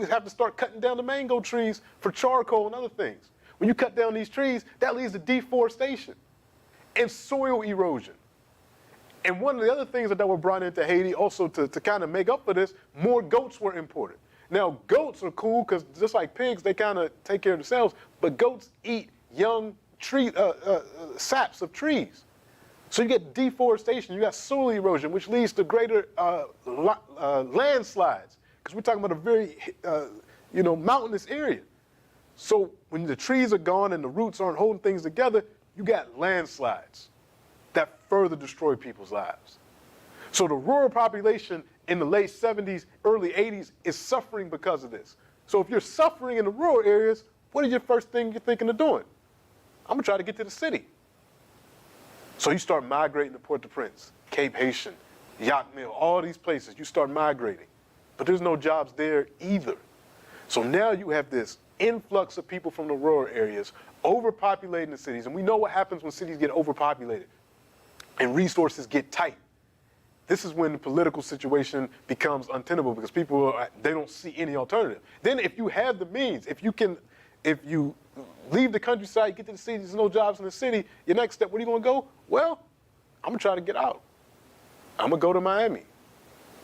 Speaker 2: have to start cutting down the mango trees for charcoal and other things. When you cut down these trees, that leads to deforestation and soil erosion. And one of the other things that were brought into Haiti also to kind of make up for this, more goats were imported. Now, goats are cool because just like pigs, they kind of take care of themselves, but goats eat young saps of trees. So you get deforestation, you got soil erosion, which leads to greater landslides, because we're talking about a very mountainous area. So when the trees are gone and the roots aren't holding things together, you got landslides that further destroy people's lives. So the rural population in the late 70s, early 80s is suffering because of this. So if you're suffering in the rural areas, what is your first thing you're thinking of doing? I'm gonna try to get to the city. So you start migrating to Port-au-Prince, Cape Haitian, Yacht Mill, all these places, you start migrating. But there's no jobs there either. So now you have this influx of people from the rural areas overpopulating the cities. And we know what happens when cities get overpopulated and resources get tight. This is when the political situation becomes untenable because they don't see any alternative. Then if you have the means, if you leave the countryside, get to the city, there's no jobs in the city, your next step, where are you gonna go? Well, I'm gonna try to get out. I'm gonna go to Miami.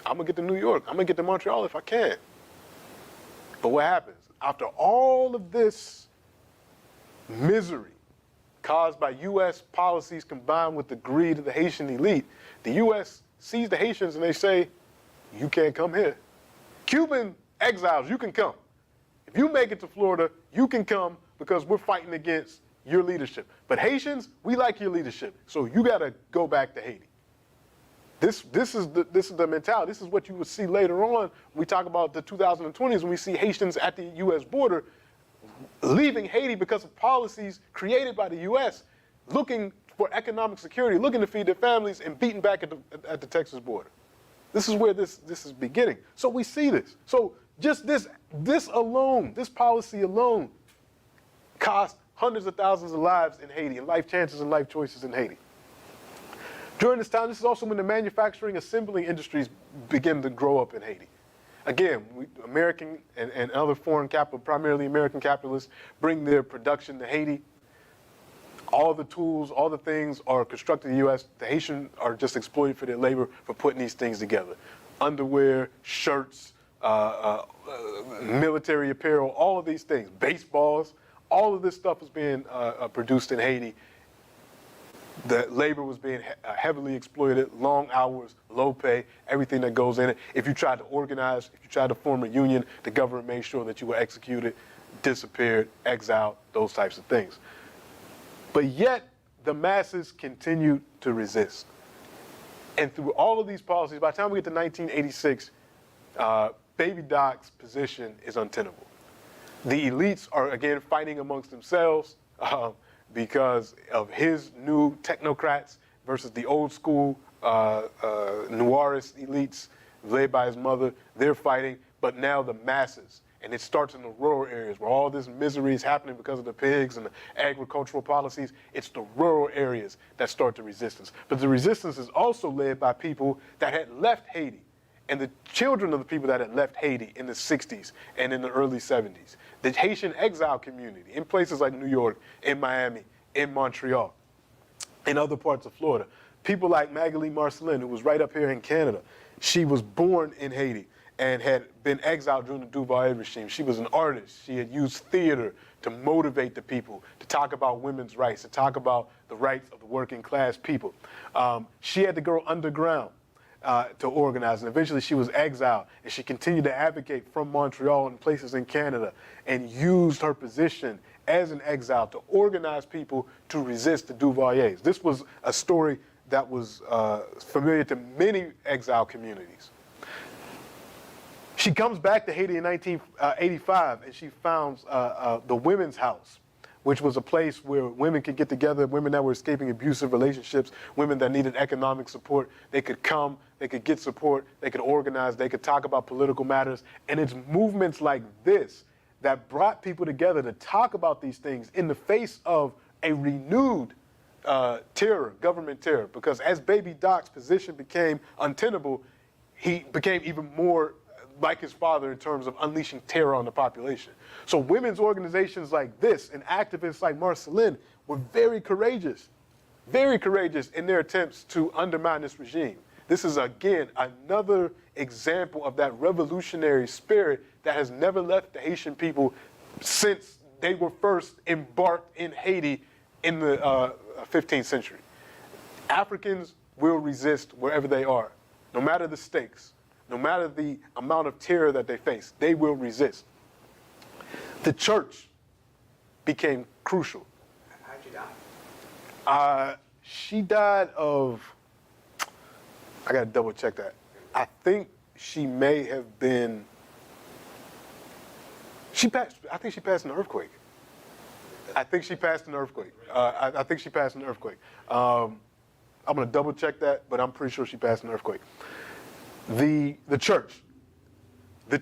Speaker 2: I'm gonna get to New York. I'm gonna get to Montreal if I can. But what happens? After all of this misery caused by U.S. policies combined with the greed of the Haitian elite, the U.S. sees the Haitians and they say, you can't come here. Cuban exiles, you can come. If you make it to Florida, you can come because we're fighting against your leadership. But Haitians, we like your leadership, so you gotta go back to Haiti. This is the mentality. This is what you will see later on when we talk about the 2020s when we see Haitians at the U.S. border leaving Haiti because of policies created by the U.S., looking for economic security, looking to feed their families, and beaten back at the Texas border. This is where this is beginning. So we see this. So just this alone, this policy alone, cost hundreds of thousands of lives in Haiti and life chances and life choices in Haiti. During this time, this is also when the manufacturing assembling industries begin to grow up in Haiti. Again, American and other foreign capital, primarily American capitalists, bring their production to Haiti. All the tools, all the things are constructed in the U.S. The Haitians are just exploited for their labor for putting these things together. Underwear, shirts, military apparel, all of these things, baseballs, all of this stuff is being produced in Haiti. The labor was being heavily exploited, long hours, low pay, everything that goes in it. If you tried to organize, if you tried to form a union, the government made sure that you were executed, disappeared, exiled, those types of things. But yet, the masses continued to resist. And through all of these policies, by the time we get to 1986, Baby Doc's position is untenable. The elites are again fighting amongst themselves because of his new technocrats versus the old school noirist elites led by his mother. They're fighting, but now the masses. And it starts in the rural areas where all this misery is happening because of the pigs and the agricultural policies. It's the rural areas that start the resistance. But the resistance is also led by people that had left Haiti and the children of the people that had left Haiti in the 60s and in the early 70s. The Haitian exile community in places like New York, in Miami, in Montreal, in other parts of Florida. People like Magali Marcelin, who was right up here in Canada. She was born in Haiti and had been exiled during the Duvalier regime. She was an artist. She had used theater to motivate the people, to talk about women's rights, to talk about the rights of the working class people. She had to go underground to organize, and eventually she was exiled, and she continued to advocate from Montreal and places in Canada, and used her position as an exile to organize people to resist the Duvaliers. This was a story that was familiar to many exile communities. She comes back to Haiti in 1985, and she founds the Women's House, which was a place where women could get together, women that were escaping abusive relationships, women that needed economic support. They could come, they could get support, they could organize, they could talk about political matters. And it's movements like this that brought people together to talk about these things in the face of a renewed terror, government terror. Because as Baby Doc's position became untenable, he became even more like his father in terms of unleashing terror on the population. So women's organizations like this and activists like Marcelin were very courageous in their attempts to undermine this regime. This is, again, another example of that revolutionary spirit that has never left the Haitian people since they were first embarked in Haiti in the 15th century. Africans will resist wherever they are, no matter the stakes. No matter the amount of terror that they face, they will resist. The church became crucial.
Speaker 3: How'd you die?
Speaker 2: She died of, I gotta double check that. I think she may have been, I think she passed an earthquake. I think she passed an earthquake. I'm gonna double check that, but I'm pretty sure she passed an earthquake. The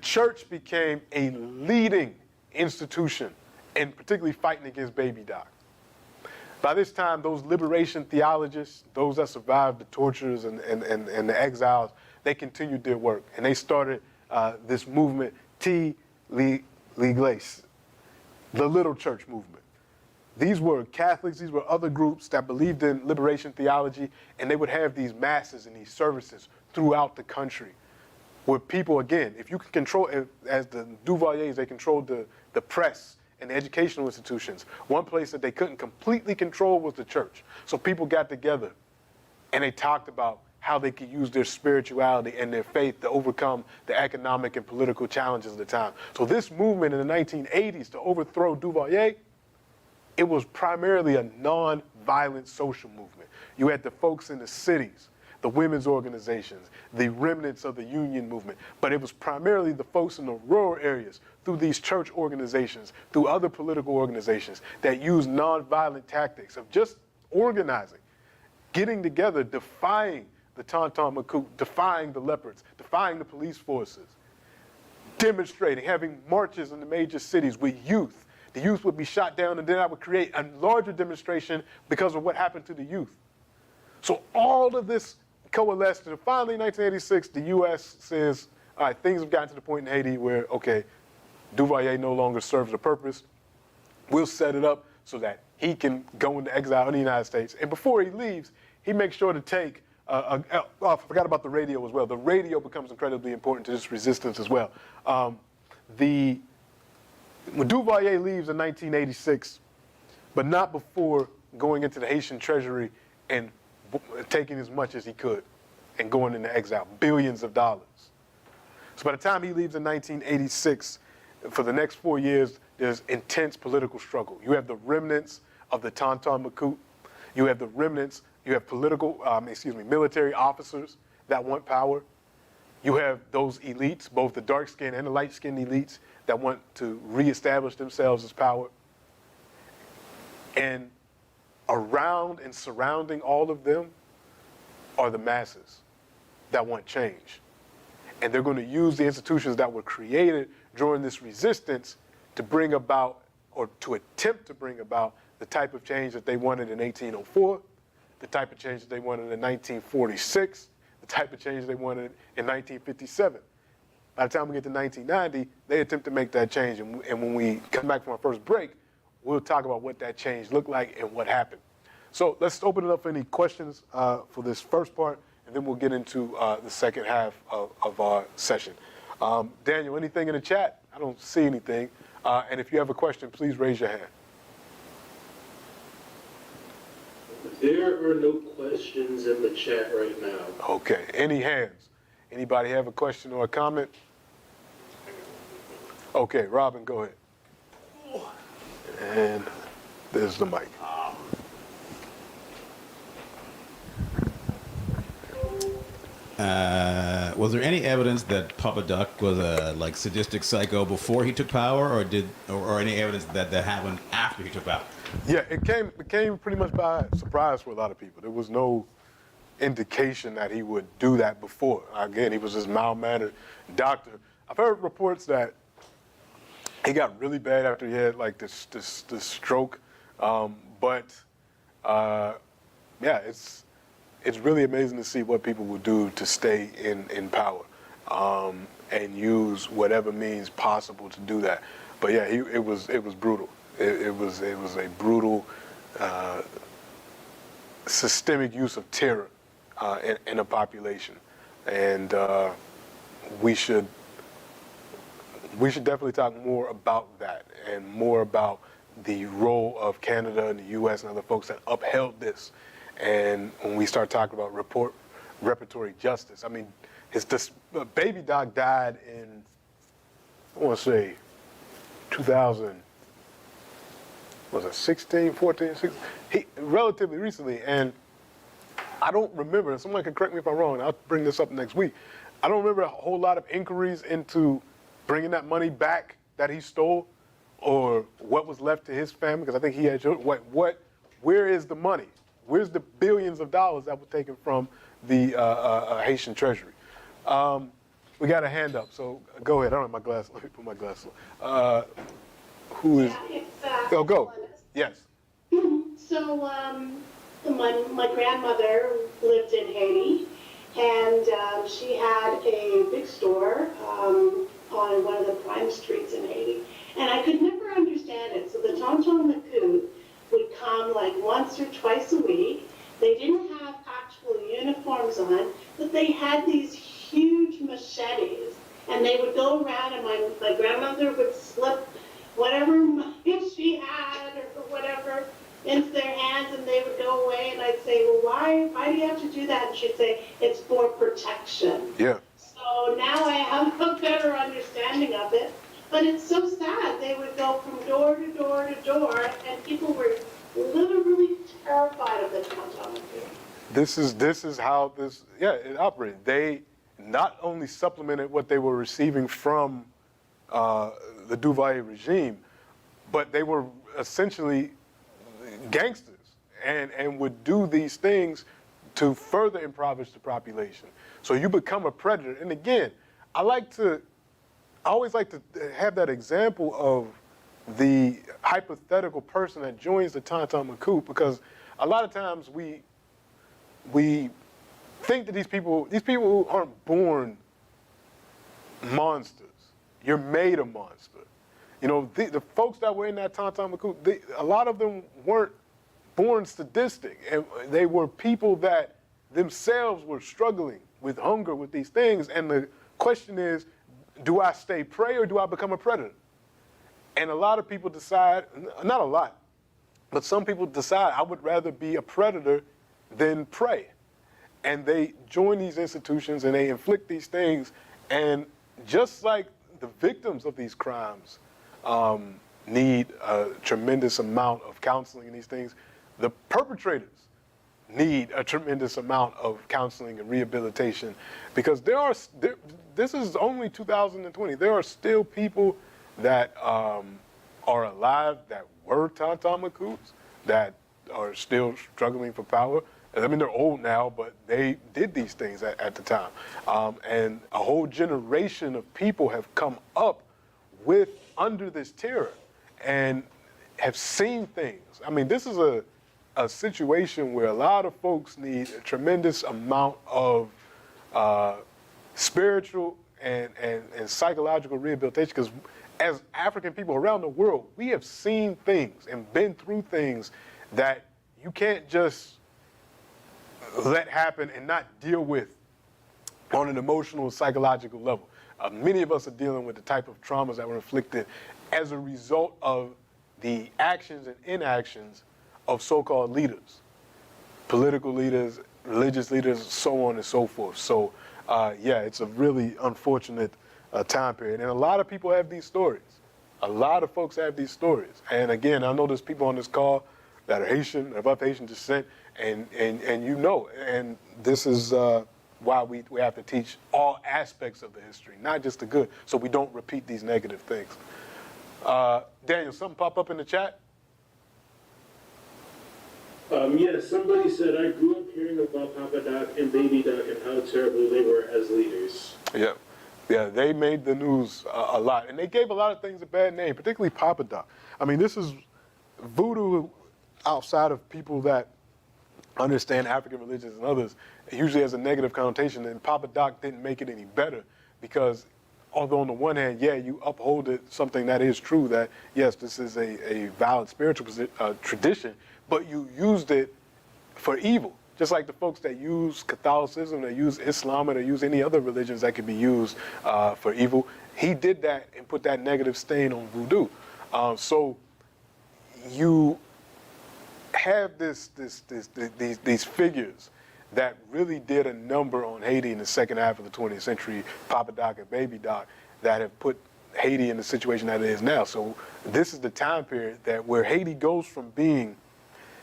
Speaker 2: church became a leading institution in particularly fighting against Baby Doc. By this time, those liberation theologists, those that survived the tortures and the exiles, they continued their work. And they started this movement, L'Église, the little church movement. These were Catholics, these were other groups that believed in liberation theology, and they would have these masses and these services throughout the country, where people, again, if you can control, as the Duvaliers, they controlled the press and the educational institutions. One place that they couldn't completely control was the church. So people got together and they talked about how they could use their spirituality and their faith to overcome the economic and political challenges of the time. So this movement in the 1980s to overthrow Duvalier, it was primarily a non-violent social movement. You had the folks in the cities, the women's organizations, the remnants of the union movement, but it was primarily the folks in the rural areas through these church organizations, through other political organizations that used nonviolent tactics of just organizing, getting together, defying the Tonton Macoute, defying the leopards, defying the police forces, demonstrating, having marches in the major cities with youth. The youth would be shot down, and then I would create a larger demonstration because of what happened to the youth. So all of this coalesced, and finally in 1986, the U.S. says, all right, things have gotten to the point in Haiti where, okay, Duvalier no longer serves a purpose. We'll set it up so that he can go into exile in the United States. And before he leaves, he makes sure to take, I forgot about the radio as well. The radio becomes incredibly important to this resistance as well. When Duvalier leaves in 1986, but not before going into the Haitian treasury and taking as much as he could and going into exile, billions of dollars. So by the time he leaves in 1986, for the next 4 years, there's intense political struggle. You have the remnants of the Tonton Macoute. You have the remnants You have military officers that want power. You have those elites, both the dark-skinned and the light-skinned elites, that want to reestablish themselves as power. And around and surrounding all of them are the masses that want change. And they're going to use the institutions that were created during this resistance to bring about, or to attempt to bring about, the type of change that they wanted in 1804, the type of change that they wanted in 1946, the type of change they wanted in 1957. By the time we get to 1990, they attempt to make that change. And when we come back from our first break, we'll talk about what that change looked like and what happened. So let's open it up for any questions for this first part, and then we'll get into the second half of our session. Daniel, anything in the chat? I don't see anything. And if you have a question, please raise your hand.
Speaker 4: There are no questions in the chat right now.
Speaker 2: Okay, any hands? Anybody have a question or a comment? Okay, Robin, go ahead. And there's the mic.
Speaker 5: Was there any evidence that Papa Duck was a sadistic psycho before he took power, or any evidence that happened after he took power?
Speaker 2: Yeah, it came pretty much by surprise for a lot of people. There was no indication that he would do that before. Again, he was this mild-mannered doctor. I've heard reports that he got really bad after he had this stroke, but it's really amazing to see what people will do to stay in power and use whatever means possible to do that. But yeah, it was brutal. It was a brutal systemic use of terror in a population, and we should definitely talk more about that and more about the role of Canada and the U.S. and other folks that upheld this. And when we start talking about reparatory justice, I mean, this baby doc died in, I want to say, 2000. Was it 16, 14, 16? Relatively recently, and I don't remember, and someone can correct me if I'm wrong, I'll bring this up next week. I don't remember a whole lot of inquiries into bringing that money back that he stole, or what was left to his family, because I think he had children. Where is the money? Where's the billions of dollars that were taken from the Haitian treasury? We got a hand up, so go ahead. I don't have my glass. Let me put my glass on. Who is? Oh, go. Yes.
Speaker 6: So my grandmother lived in Haiti, and she had a big store on one of the prime streets in Haiti. And I could never understand it. So the Tonton Macoute would come like once or twice a week. They didn't have actual uniforms on, but they had these huge machetes. And they would go around, and my grandmother would slip whatever money she had or whatever into their hands, and they would go away, and I'd say, well, why do you have to do that? And she'd say, it's for protection.
Speaker 2: Yeah.
Speaker 6: So now I have a better understanding of it, but it's so sad. They would go from door to door to door, and people were literally terrified of the Tonton.
Speaker 2: This is how it operated. They not only supplemented what they were receiving from the Duvalier regime, but they were essentially gangsters and would do these things to further impoverish the population. So you become a predator. And again, I always like to have that example of the hypothetical person that joins the Tonton Macoute, because a lot of times we think that these people aren't born monsters. You're made a monster. You know, the folks that were in that Tonton Macoute, a lot of them weren't born sadistic, and they were people that themselves were struggling with hunger, with these things. And the question is, do I stay prey or do I become a predator? And a lot of people decide, not a lot, but some people decide, I would rather be a predator than prey. And they join these institutions and they inflict these things. And just like the victims of these crimes need a tremendous amount of counseling and these things, the perpetrators need a tremendous amount of counseling and rehabilitation, because this is only 2020. There are still people that are alive that were Tonton Macoutes that are still struggling for power. I mean, they're old now, but they did these things at the time. And a whole generation of people have come up under this terror and have seen things. I mean, this is a situation where a lot of folks need a tremendous amount of spiritual and psychological rehabilitation, because as African people around the world, we have seen things and been through things that you can't just let happen and not deal with on an emotional, psychological level. Many of us are dealing with the type of traumas that were inflicted as a result of the actions and inactions of so-called leaders, political leaders, religious leaders, so on and so forth. So, yeah, it's a really unfortunate time period. And a lot of people have these stories. A lot of folks have these stories. And again, I know there's people on this call that are Haitian, of Haitian descent, and you know, and this is why we have to teach all aspects of the history, not just the good, so we don't repeat these negative things. Daniel, something pop up in the chat?
Speaker 4: Yes, somebody said, I grew up hearing about Papa Doc and Baby Doc and how terrible they were as leaders.
Speaker 2: Yeah, they made the news a lot, and they gave a lot of things a bad name, particularly Papa Doc. I mean, this is voodoo outside of people that understand African religions and others. It usually has a negative connotation, and Papa Doc didn't make it any better, because although on the one hand, yeah, you upholded something that is true, that yes, this is a valid spiritual tradition, but you used it for evil. Just like the folks that use Catholicism, that use Islam, or that use any other religions that could be used for evil. He did that and put that negative stain on voodoo. So you have these figures that really did a number on Haiti in the second half of the 20th century, Papa Doc and Baby Doc, that have put Haiti in the situation that it is now. So this is the time period where Haiti goes from being,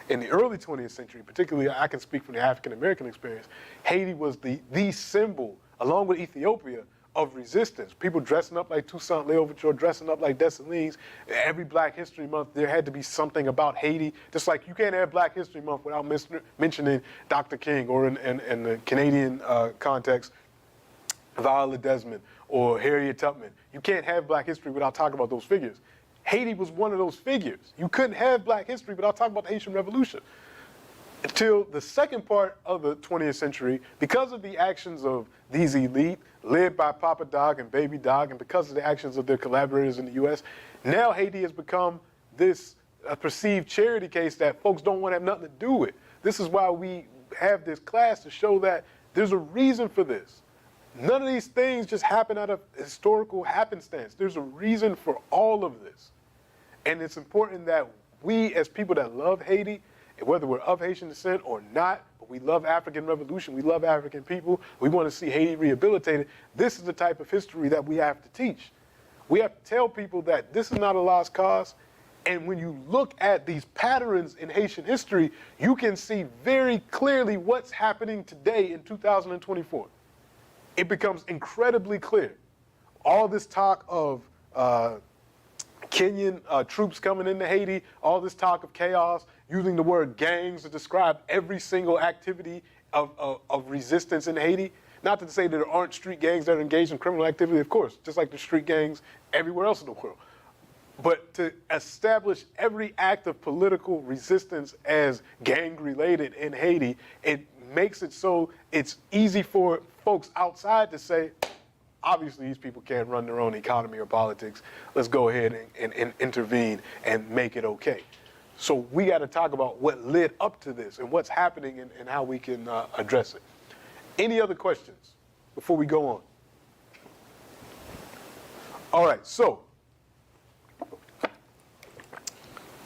Speaker 2: in the early 20th century, particularly I can speak from the African-American experience, Haiti was the symbol, along with Ethiopia, of resistance. People dressing up like Toussaint L'Ouverture, dressing up like Dessalines. Every Black History Month, there had to be something about Haiti. Just like you can't have Black History Month without mentioning Dr. King, or in the Canadian context, Viola Desmond or Harriet Tubman. You can't have Black history without talking about those figures. Haiti was one of those figures. You couldn't have Black history without talking about the Haitian Revolution. Until the second part of the 20th century, because of the actions of these elite, led by Papa Doc and Baby Doc, and because of the actions of their collaborators in the U.S., now Haiti has become this perceived charity case that folks don't want to have nothing to do with. This is why we have this class, to show that there's a reason for this. None of these things just happen out of historical happenstance. There's a reason for all of this. And it's important that we, as people that love Haiti, whether we're of Haitian descent or not, but we love African Revolution, we love African people, we want to see Haiti rehabilitated, this is the type of history that we have to teach. We have to tell people that this is not a lost cause. And when you look at these patterns in Haitian history, you can see very clearly what's happening today in 2024. It becomes incredibly clear. All this talk of Kenyan troops coming into Haiti, all this talk of chaos, using the word gangs to describe every single activity of resistance in Haiti. Not to say that there aren't street gangs that are engaged in criminal activity, of course, just like the street gangs everywhere else in the world. But to establish every act of political resistance as gang-related in Haiti, it makes it so it's easy for folks outside to say, obviously these people can't run their own economy or politics. Let's go ahead and intervene and make it okay. So we got to talk about what led up to this and what's happening and how we can address it. Any other questions before we go on? All right, so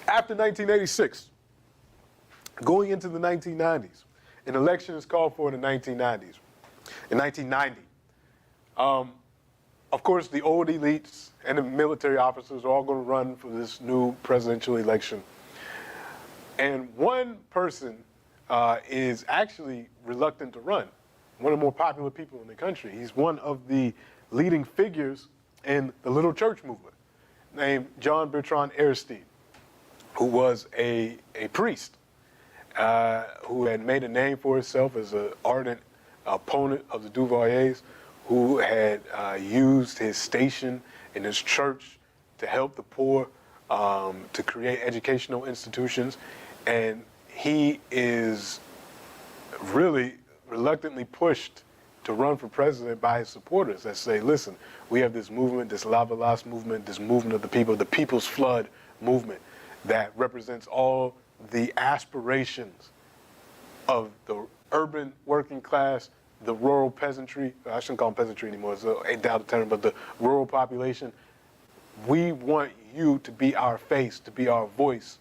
Speaker 2: after 1986, going into the 1990s, an election is called for in the 1990s. In 1990, of course, the old elites and the military officers are all going to run for this new presidential election. And one person is actually reluctant to run. One of the more popular people in the country. He's one of the leading figures in the little church movement, named John Bertrand Aristide, who was a priest, who had made a name for himself as an ardent opponent of the Duvaliers, who had used his station in his church to help the poor, to create educational institutions, and he is really reluctantly pushed to run for president by his supporters that say, listen, we have this movement, this Lavalas movement, this movement of the People's Flood movement that represents all the aspirations of the urban working class, the rural peasantry. I shouldn't call them peasantry anymore, it's a doubted term, but the rural population. We want you to be our face, to be our voice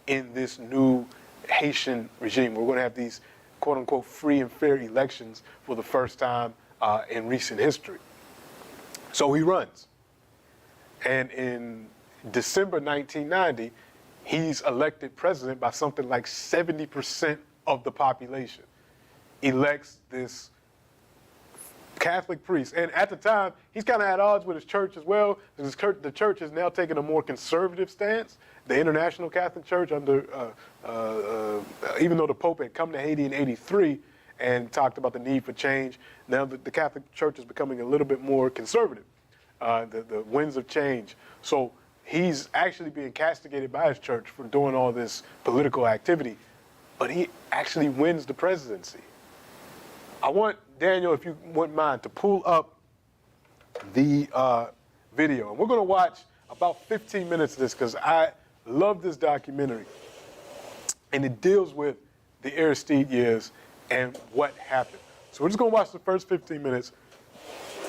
Speaker 2: in this new Haitian regime. We're going to have these quote unquote free and fair elections for the first time in recent history. So he runs. And in December 1990, he's elected president by something like 70% of the population. Elects this Catholic priest. And at the time, he's kind of at odds with his church as well. The church has now taken a more conservative stance. The International Catholic Church, under even though the Pope had come to Haiti in '83 and talked about the need for change, now the Catholic Church is becoming a little bit more conservative. The winds of change. So he's actually being castigated by his church for doing all this political activity, but he actually wins the presidency. I want Daniel, if you wouldn't mind, to pull up the video. And we're going to watch about 15 minutes of this because I love this documentary. And it deals with the Aristide years and what happened. So we're just going to watch the first 15 minutes,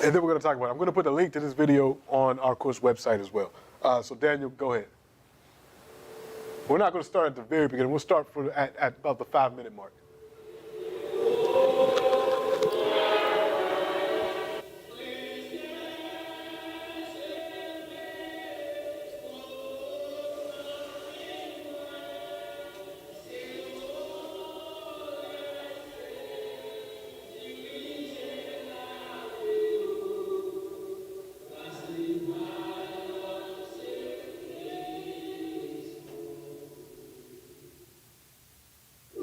Speaker 2: and then we're going to talk about it. I'm going to put a link to this video on our course website as well. So Daniel, go ahead. We're not going to start at the very beginning. We'll start at about the 5-minute mark.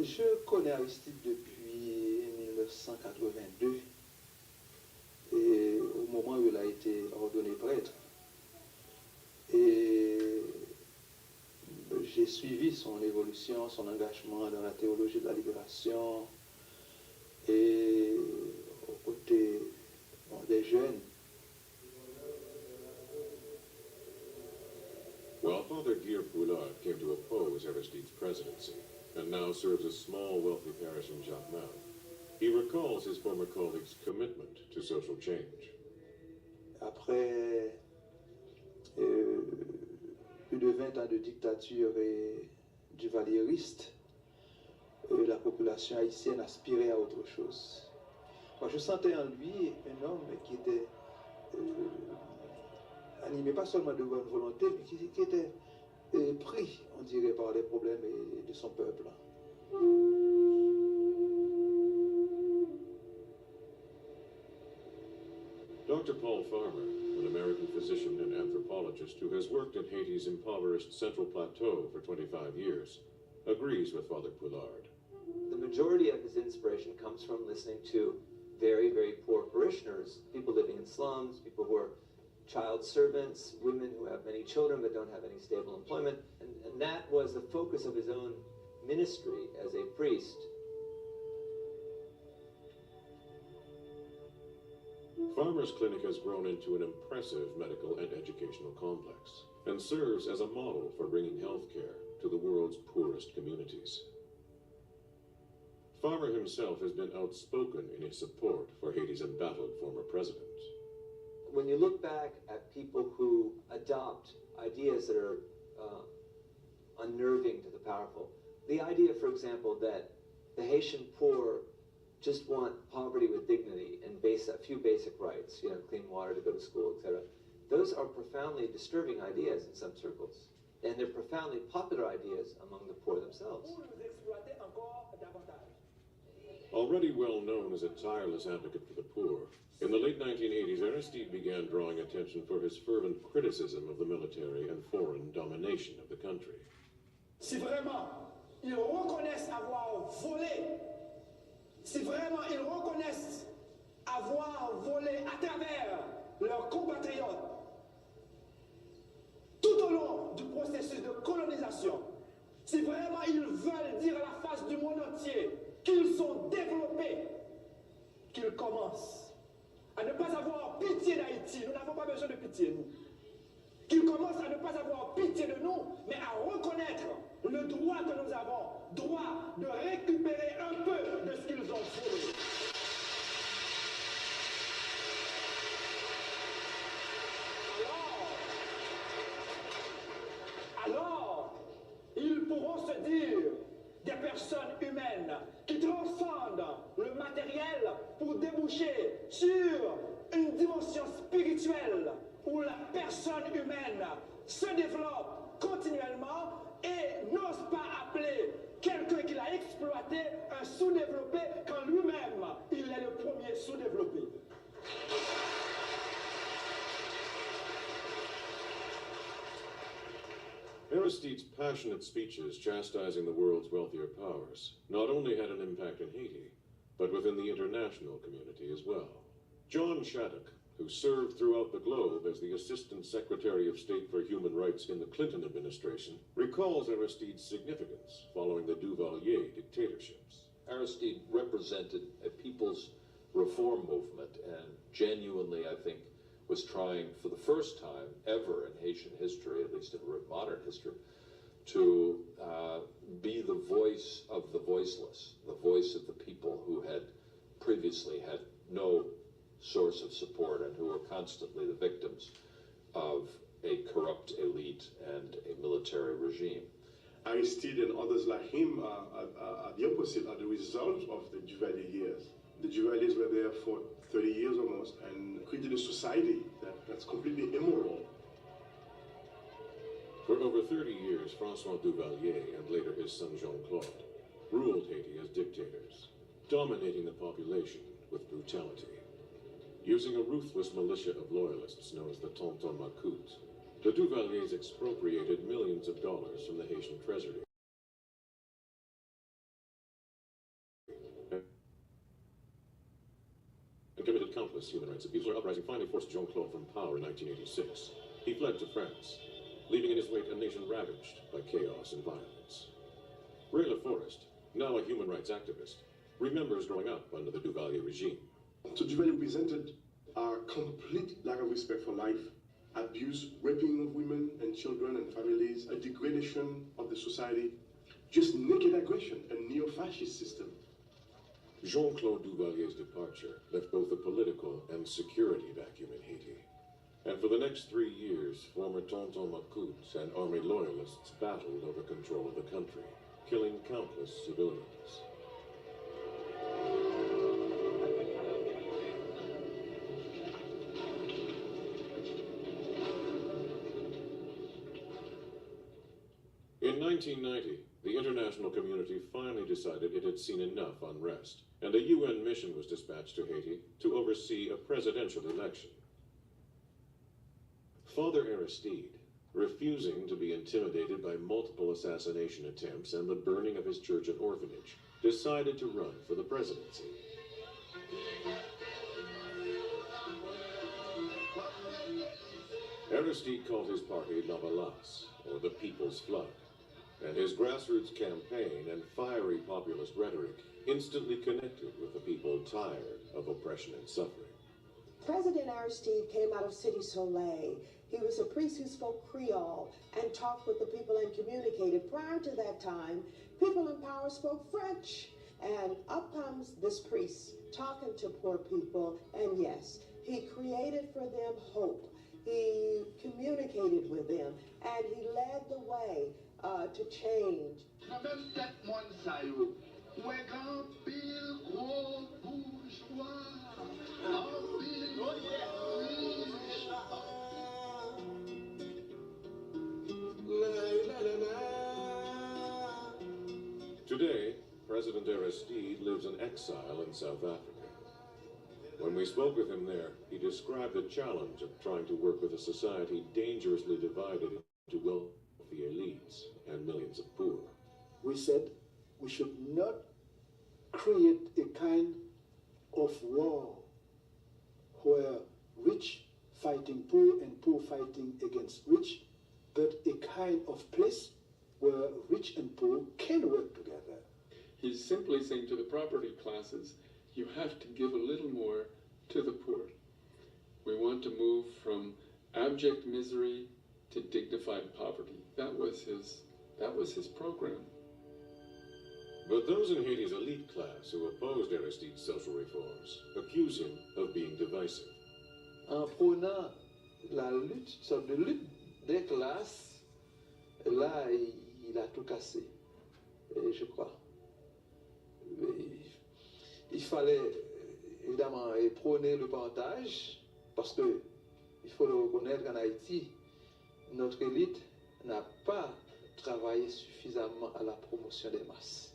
Speaker 7: Je connais Aristide depuis 1982, et au moment où il a été ordonné prêtre. Et j'ai suivi son évolution, son engagement dans la théologie de la libération et aux côtés des jeunes.
Speaker 8: While Father Guy Poulard came to oppose Aristide's presidency, and now serves a small, wealthy parish in Jacmel, he recalls his former colleague's commitment to social change.
Speaker 7: Après plus de 20 ans de dictature et du valieriste, la population haïtienne aspirait à autre chose. Moi, je sentais en lui un homme qui était animé pas seulement de bonne volonté, mais qui était pris, on dirait, par les problèmes de son peuple.
Speaker 8: Dr. Paul Farmer, an American physician and anthropologist who has worked in Haiti's impoverished Central Plateau for 25 years, agrees with Father Poulard.
Speaker 9: The majority of his inspiration comes from listening to very, very poor parishioners, people living in slums, people who are child servants, women who have many children but don't have any stable employment. And that was the focus of his own ministry as a priest.
Speaker 8: Farmer's clinic has grown into an impressive medical and educational complex and serves as a model for bringing health care to the world's poorest communities. Farmer himself has been outspoken in his support for Haiti's embattled former president.
Speaker 9: When you look back at people who adopt ideas that are unnerving to the powerful, the idea, for example, that the Haitian poor just want poverty with dignity and a few basic rights, clean water to go to school, etc. Those are profoundly disturbing ideas in some circles. And they're profoundly popular ideas among the poor themselves.
Speaker 8: Already well known as a tireless advocate for the poor, in the late 1980s, Aristide began drawing attention for his fervent criticism of the military and foreign domination of the country.
Speaker 10: Si vraiment ils reconnaissent avoir volé, si vraiment ils reconnaissent avoir volé à travers leurs compatriotes tout au long du processus de colonisation, si vraiment ils veulent dire à la face du monde entier qu'ils sont développés, qu'ils commencent à ne pas avoir pitié d'Haïti. Nous n'avons pas besoin de pitié, nous. Qu'ils commencent à ne pas avoir pitié de nous, mais à reconnaître le droit que nous avons, droit de récupérer un peu de ce qu'ils ont volé. Alors, ils pourront se dire des personnes humaines qui transcendent le matériel pour déboucher sur une dimension spirituelle où la personne humaine se développe continuellement et n'ose pas appeler quelqu'un qu'il a exploité un sous-développé quand lui-même il est le premier sous-développé.
Speaker 8: Aristide's passionate speeches chastising the world's wealthier powers not only had an impact in Haiti, but within the international community as well. John Shattuck, who served throughout the globe as the Assistant Secretary of State for Human Rights in the Clinton administration, recalls Aristide's significance following the Duvalier dictatorships.
Speaker 11: Aristide represented a people's reform movement and genuinely, I think, was trying for the first time ever in Haitian history, at least in modern history, to be the voice of the voiceless, the voice of the people who had previously had no source of support and who were constantly the victims of a corrupt elite and a military regime.
Speaker 12: Aristide and others like him are the opposite, are the result of the Duvalier years. The Duvaliers were there for 30 years almost and created a society that's completely immoral.
Speaker 8: For over 30 years, François Duvalier and later his son Jean-Claude ruled Haiti as dictators, dominating the population with brutality. Using a ruthless militia of loyalists known as the Tonton Macoute, the Duvaliers expropriated millions of dollars from the Haitian treasury. And committed countless human rights abuses. The uprising finally forced Jean-Claude from power in 1986. He fled to France, leaving in his wake a nation ravaged by chaos and violence. Ray LaForest, now a human rights activist, remembers growing up under the Duvalier regime.
Speaker 12: So Duvalier represented our complete lack of respect for life, abuse, raping of women and children and families, a degradation of the society, just naked aggression, a neo-fascist system.
Speaker 8: Jean-Claude Duvalier's departure left both a political and security vacuum in Haiti. And for the next 3 years, former Tonton Macoute and army loyalists battled over control of the country, killing countless civilians. In 1990, the international community finally decided it had seen enough unrest, and a UN mission was dispatched to Haiti to oversee a presidential election. Father Aristide, refusing to be intimidated by multiple assassination attempts and the burning of his church and orphanage, decided to run for the presidency. Aristide called his party La Valace, or the People's Flood, and his grassroots campaign and fiery populist rhetoric instantly connected with the people tired of oppression and suffering.
Speaker 13: President Aristide came out of Cité Soleil. He was a priest who spoke Creole and talked with the people and communicated. Prior to that time, people in power spoke French. And up comes this priest talking to poor people, and yes, he created for them hope. He communicated with them, and he led the way to change.
Speaker 8: Today, President Aristide lives in exile in South Africa. When we spoke with him there, he described the challenge of trying to work with a society dangerously divided into wealthy elites and millions of poor.
Speaker 7: We said we should not create a kind of war where rich fighting poor and poor fighting against rich, but a kind of place where rich and poor can work together.
Speaker 14: He's simply saying to the property classes, you have to give a little more to the poor. We want to move from abject misery to dignified poverty. That was his program.
Speaker 8: But those in Haiti's elite class who opposed Aristide's social reforms accuse him of being divisive.
Speaker 7: En prônant la lutte, une sorte de lutte des classes, là, il a tout cassé, je crois. Il fallait évidemment prôner le partage, parce que il faut le reconnaître qu'en Haïti, notre élite n'a pas travaillé suffisamment à la promotion des masses.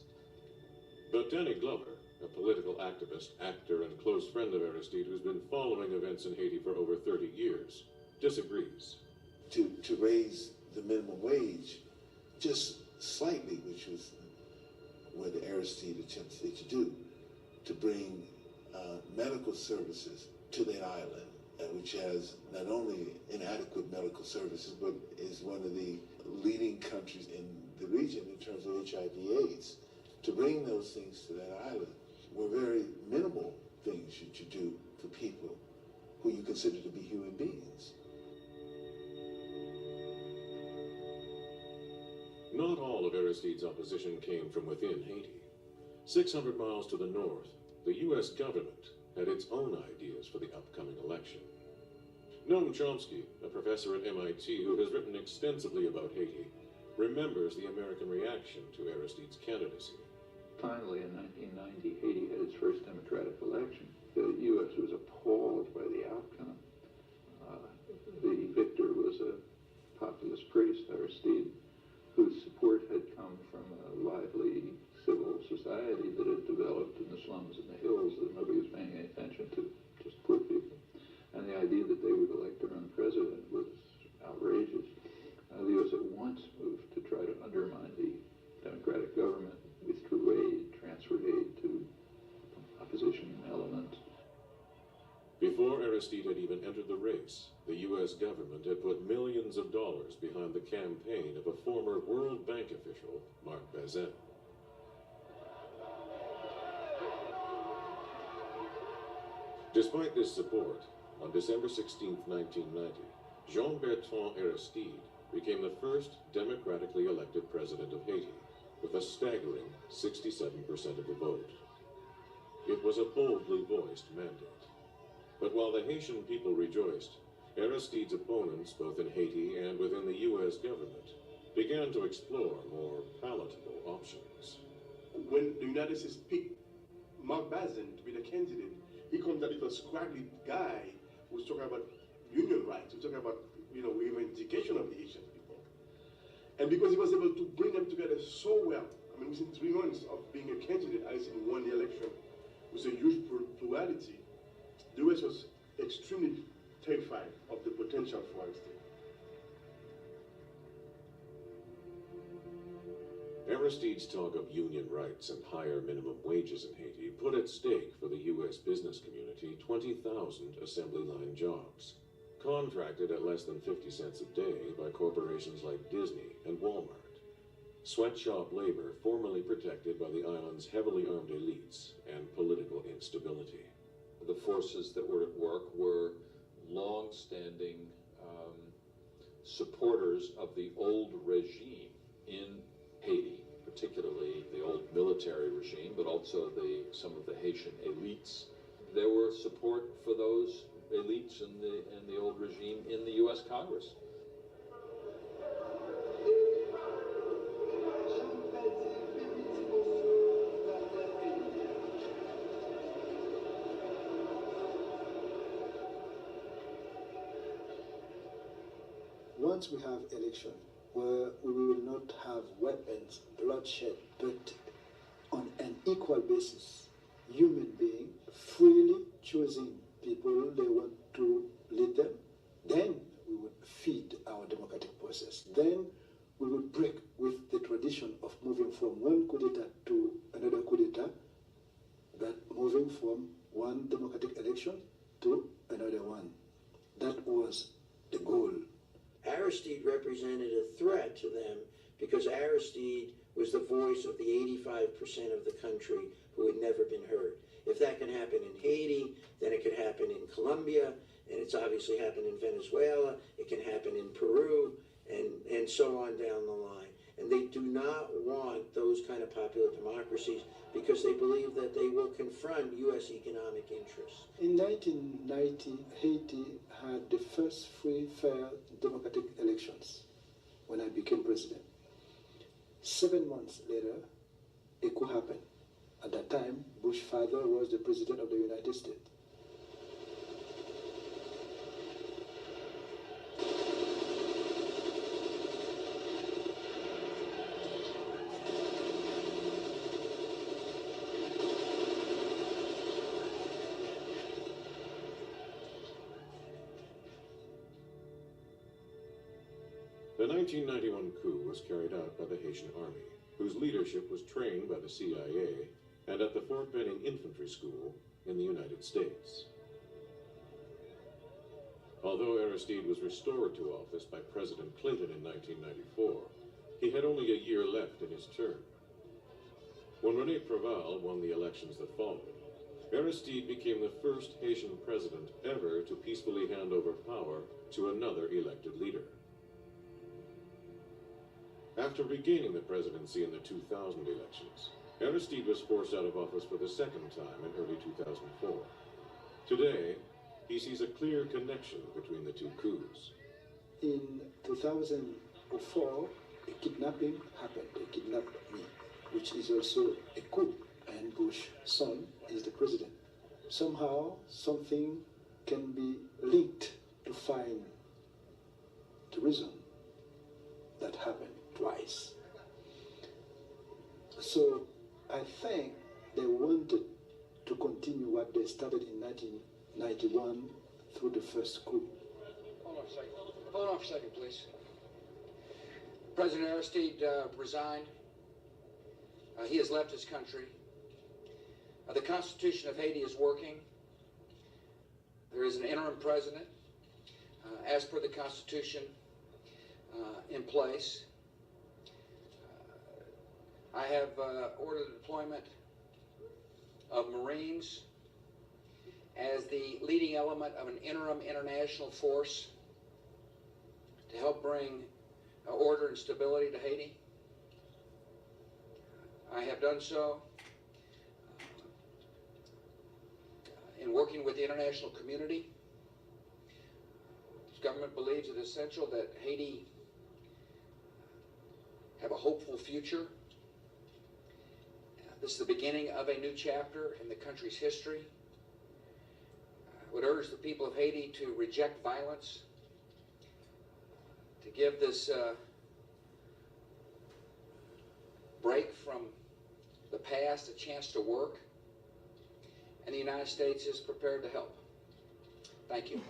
Speaker 8: But Danny Glover, a political activist, actor, and close friend of Aristide who's been following events in Haiti for over 30 years, disagrees.
Speaker 15: To raise the minimum wage just slightly, which was what Aristide attempted to do, to bring medical services to that island, which has not only inadequate medical services, but is one of the leading countries in the region in terms of HIV/AIDS. To bring those things to that island were very minimal things you should do for people who you consider to be human beings.
Speaker 8: Not all of Aristide's opposition came from within Haiti. 600 miles to the north, the U.S. government had its own ideas for the upcoming election. Noam Chomsky, a professor at MIT who has written extensively about Haiti, remembers the American reaction to Aristide's candidacy.
Speaker 14: Finally, in 1990, Haiti had its first democratic election. The U.S. was appalled by the outcome. The victor was a populist priest, Aristide, whose support had come from a lively civil society that had developed in the slums and the hills that nobody was paying any attention to, just poor people. And the idea that they would elect their own president was outrageous. The U.S. at once moved to try to undermine the democratic government, withdrew aid, transferred aid to opposition elements.
Speaker 8: Before Aristide had even entered the race, the U.S. government had put millions of dollars behind the campaign of a former World Bank official, Marc Bazin. Despite this support, on December 16, 1990, Jean-Bertrand Aristide became the first democratically elected president of Haiti, with a staggering 67% of the vote. It was a boldly voiced mandate. But while the Haitian people rejoiced, Aristide's opponents, both in Haiti and within the U.S. government, began to explore more palatable options.
Speaker 12: When the United States picked Marc Bazin to be the candidate, he comes that little scraggly guy who's talking about union rights, who's talking about, reivindication of the Haitian people. And because he was able to bring them together so well, within 3 months of being a candidate, Aristide won the election with a huge plurality. The U.S. was extremely terrified of the potential for Aristide.
Speaker 8: Aristide's talk of union rights and higher minimum wages in Haiti put at stake for the U.S. business community 20,000 assembly line jobs, contracted at less than 50 cents a day by corporations like Disney and Walmart. Sweatshop labor formerly protected by the island's heavily armed elites and political instability.
Speaker 11: The forces that were at work were long-standing supporters of the old regime in Haiti, particularly the old military regime, but also some of the Haitian elites. There were support for those elites in the old regime in the U.S. Congress.
Speaker 7: Once we have election where we will not have weapons, bloodshed, but on an equal basis, human being freely choosing people they want to lead them, then we would feed our democratic process. Then we would break with the tradition of moving from one coup d'etat to another coup d'etat, but moving from one democratic election to another one. That was the goal.
Speaker 16: Aristide represented a threat to them because Aristide was the voice of the 85% of the country who had never been heard. If that can happen in Haiti, then it could happen in Colombia, and it's obviously happened in Venezuela, it can happen in Peru, and so on down the line. And they do not want those kind of popular democracies because they believe that they will confront U.S. economic interests.
Speaker 7: In 1990, Haiti had the first free, fair, democratic elections when I became president. 7 months later, a coup happened. At that time, Bush's father was the president of the United States.
Speaker 8: The 1991 coup was carried out by the Haitian army, whose leadership was trained by the CIA and at the Fort Benning Infantry School in the United States. Although Aristide was restored to office by President Clinton in 1994, he had only a year left in his term. When René Préval won the elections that followed, Aristide became the first Haitian president ever to peacefully hand over power to another elected leader. After regaining the presidency in the 2000 elections, Aristide was forced out of office for the second time in early 2004. Today, he sees a clear connection between the two coups.
Speaker 7: In 2004, a kidnapping happened. They kidnapped me, which is also a coup, and Bush's son is the president. Somehow, something can be linked to find the reason that happened twice. So I think they wanted to continue what they started in 1991 through the first coup.
Speaker 17: Hold on a second. Hold on for a second, please. President Aristide resigned. He has left his country. The Constitution of Haiti is working. There is an interim president, as per the Constitution, in place. I have ordered the deployment of Marines as the leading element of an interim international force to help bring order and stability to Haiti. I have done so in working with the international community. This government believes it is essential that Haiti have a hopeful future. This is the beginning of a new chapter in the country's history. I would urge the people of Haiti to reject violence, to give this break from the past a chance to work, and the United States is prepared to help. Thank you.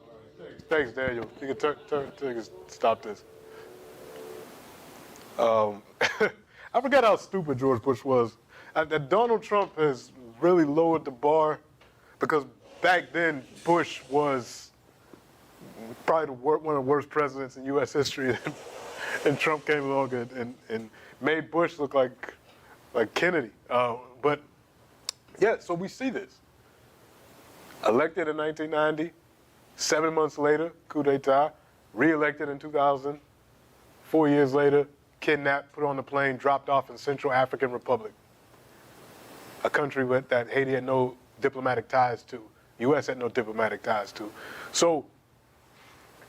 Speaker 2: All right, thanks, Daniel. You can stop this. I forgot how stupid George Bush was. That Donald Trump has really lowered the bar, because back then Bush was probably one of the worst presidents in U.S. history, and Trump came along and made Bush look like Kennedy. But yeah, so we see this. Elected in 1990, 7 months later, coup d'etat, re-elected in 2000, 4 years later, kidnapped, put on a plane, dropped off in Central African Republic, a country that Haiti had no diplomatic ties to, U.S. had no diplomatic ties to. So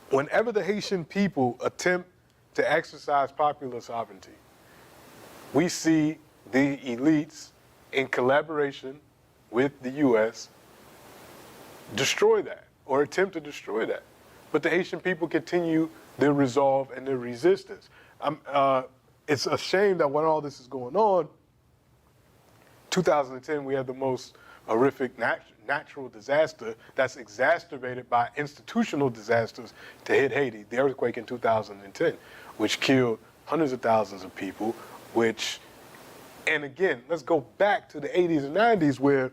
Speaker 2: whenever the Haitian people attempt to exercise popular sovereignty, we see the elites, in collaboration with the U.S., destroy that, or attempt to destroy that. But the Haitian people continue their resolve and their resistance. It's a shame that when all this is going on, 2010, we had the most horrific natural disaster that's exacerbated by institutional disasters to hit Haiti, the earthquake in 2010, which killed hundreds of thousands of people, and again, let's go back to the 80s and 90s where,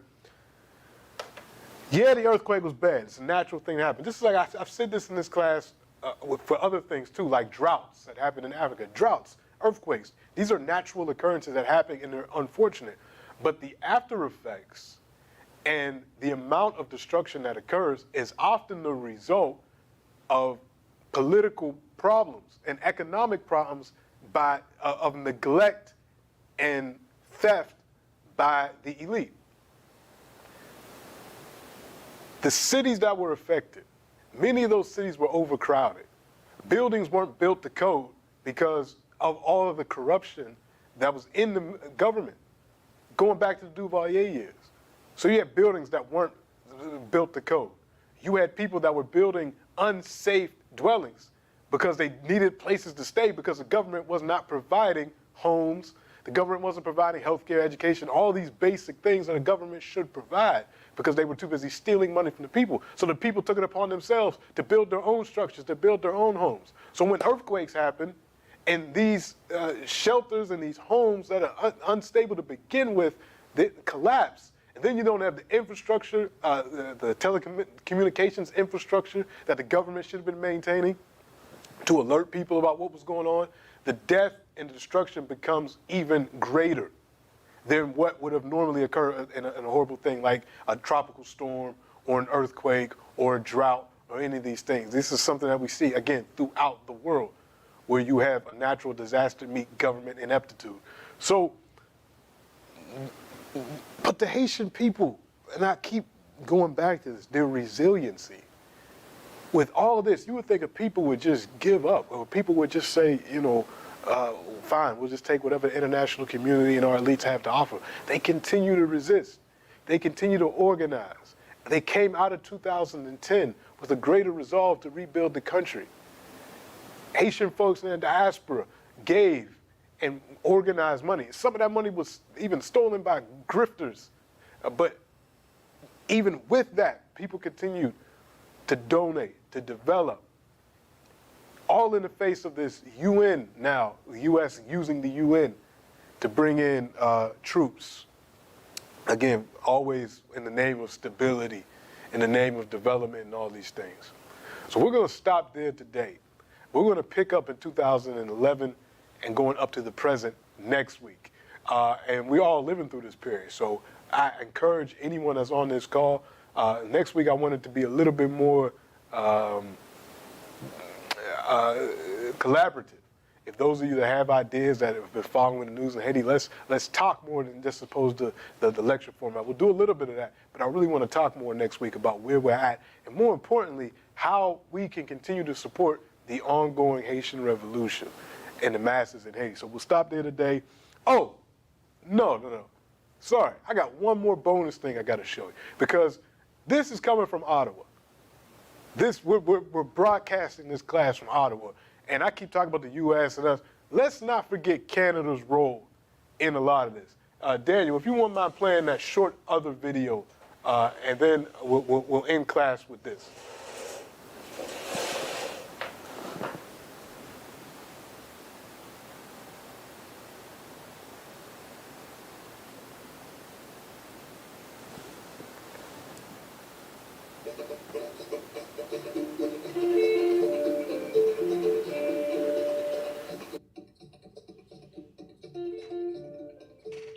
Speaker 2: yeah, the earthquake was bad. It's a natural thing to happen. This is like, I've said this in this class for other things too, like droughts that happen in Africa. Droughts, earthquakes, these are natural occurrences that happen and they're unfortunate. But the after effects and the amount of destruction that occurs is often the result of political problems and economic problems of neglect and theft by the elite. The cities that were affected, many of those cities were overcrowded. Buildings weren't built to code because of all of the corruption that was in the government, going back to the Duvalier years. So you had buildings that weren't built to code. You had people that were building unsafe dwellings because they needed places to stay because the government was not providing homes. The government wasn't providing healthcare, education, all these basic things that a government should provide because they were too busy stealing money from the people. So the people took it upon themselves to build their own structures, to build their own homes. So when earthquakes happen and these shelters and these homes that are unstable to begin with, they collapse. And then you don't have the infrastructure, the telecommunications infrastructure that the government should have been maintaining to alert people about what was going on. The death and the destruction becomes even greater than what would have normally occurred in a horrible thing like a tropical storm or an earthquake or a drought or any of these things. This is something that we see, again, throughout the world where you have a natural disaster meet government ineptitude. So, but the Haitian people, and I keep going back to this, their resiliency. With all of this, you would think that people would just give up, or people would just say, fine, we'll just take whatever the international community and our elites have to offer. They continue to resist. They continue to organize. They came out of 2010 with a greater resolve to rebuild the country. Haitian folks in the diaspora gave and organized money. Some of that money was even stolen by grifters. But even with that, people continued to donate, to develop. All in the face of this UN now, the U.S. using the UN to bring in troops. Again, always in the name of stability, in the name of development and all these things. So we're going to stop there today. We're going to pick up in 2011 and going up to the present next week. And we're all living through this period. So I encourage anyone that's on this call, next week I want it to be a little bit more collaborative. If those of you that have ideas that have been following the news in Haiti, let's talk more than just opposed to the lecture format. We'll do a little bit of that, but I really want to talk more next week about where we're at, and more importantly, how we can continue to support the ongoing Haitian revolution and the masses in Haiti. So we'll stop there today. Oh, no. Sorry, I got one more bonus thing I got to show you, because this is coming from Ottawa. We're broadcasting this class from Ottawa, and I keep talking about the U.S. and us. Let's not forget Canada's role in a lot of this. Daniel, if you wouldn't mind playing that short other video, and then we'll end class with this.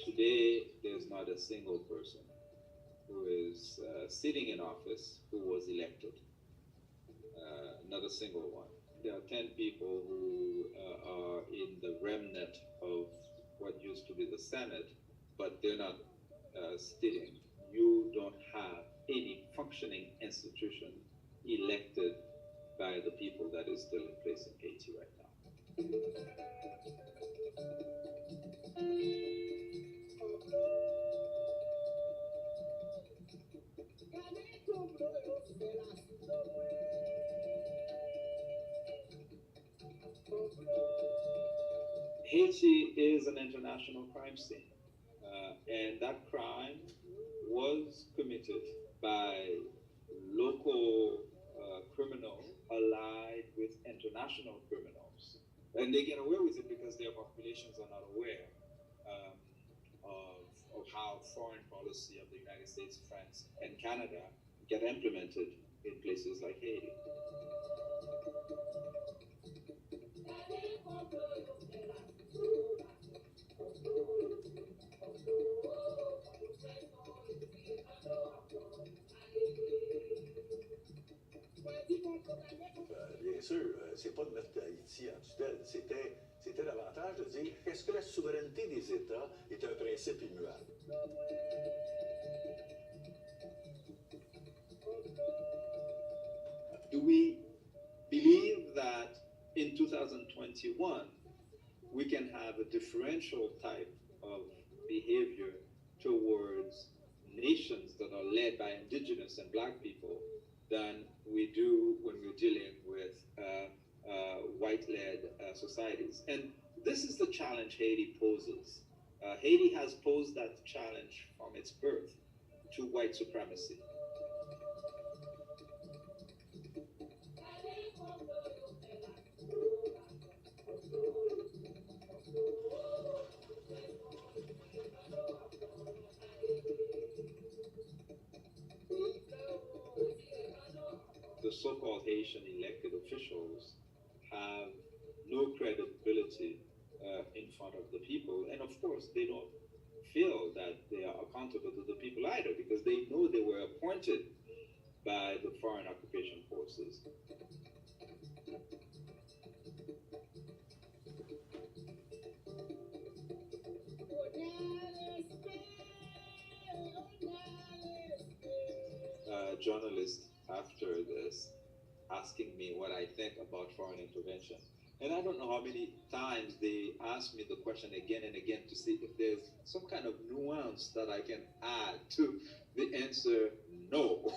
Speaker 18: Today, there's not a single person who is sitting in office who was elected. Not a single one. There are 10 people who are in the remnant of what used to be the Senate, but they're not sitting. You don't have any functioning institution elected by the people that is still in place in Haiti right now. Haiti is an international crime scene. And that crime was committed by local criminals allied with international criminals. And they get away with it because their populations are not aware of how foreign policy of the United States, France, and Canada get implemented in places like Haiti.
Speaker 19: Bien sûr, c'est pas de mettre Haïti en tutelle, c'était davantage de dire est-ce que la souveraineté des États est un principe immuable?
Speaker 18: Do we believe that in 2021 we can have a differential type of behavior towards nations that are led by indigenous and black people than we do when we're dealing with white-led societies? And this is the challenge Haiti poses. Haiti has posed that challenge from its birth to white supremacy. The so-called Haitian elected officials have no credibility in front of the people, and of course they don't feel that they are accountable to the people either, because they know they were appointed by the foreign occupation forces. Journalists after this asking me what I think about foreign intervention. And I don't know how many times they ask me the question again and again to see if there's some kind of nuance that I can add to the answer no.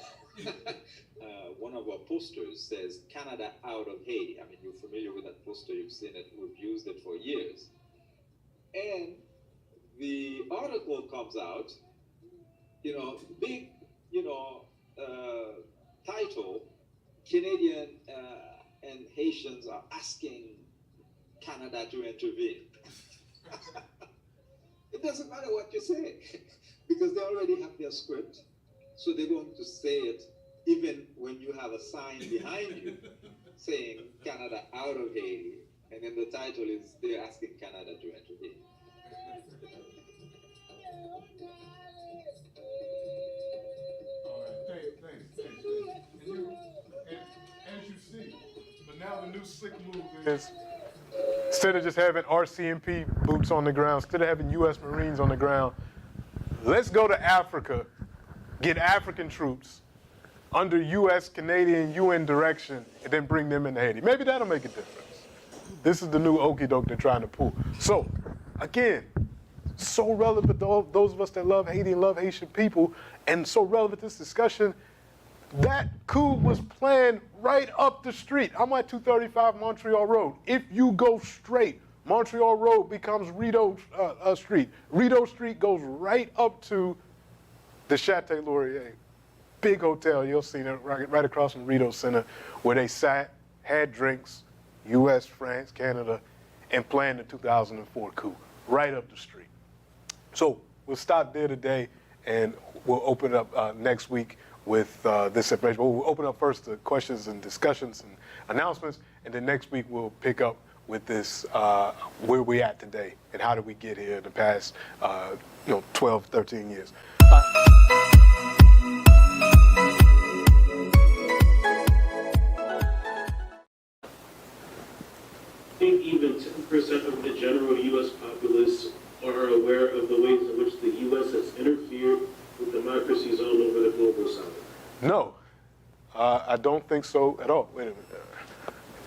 Speaker 18: One of our posters says Canada out of Haiti. I mean, you're familiar with that poster, you've seen it, we've used it for years. And the article comes out, big, title, Canadian and Haitians are asking Canada to intervene. It doesn't matter what you say, because they already have their script, so they're going to say it even when you have a sign behind you saying Canada out of Haiti, and then the title is they're asking Canada to intervene.
Speaker 2: As you see, but now the new slick move is, instead of just having RCMP boots on the ground, instead of having U.S. Marines on the ground, let's go to Africa, get African troops under U.S., Canadian, UN direction, and then bring them into Haiti. Maybe that'll make a difference. This is the new okie doke they're trying to pull. So, again, so relevant to those of us that love Haiti and love Haitian people, and so relevant to this discussion. That coup was planned right up the street. I'm at 235 Montreal Road. If you go straight, Montreal Road becomes Rideau Street. Rideau Street goes right up to the Château Laurier. Big hotel, you'll see it right across from Rideau Center, where they sat, had drinks, US, France, Canada, and planned the 2004 coup, right up the street. So we'll stop there today, and we'll open up next week with this information. We'll open up first to questions and discussions and announcements, and then next week we'll pick up with this, where we at today and how did we get here in the past 12, 13 years.
Speaker 4: I think even 10% of the general U.S. populace are aware of the ways in which the U.S. has interfered with democracies all over the global south.
Speaker 2: No, I don't think so at all. Wait a minute.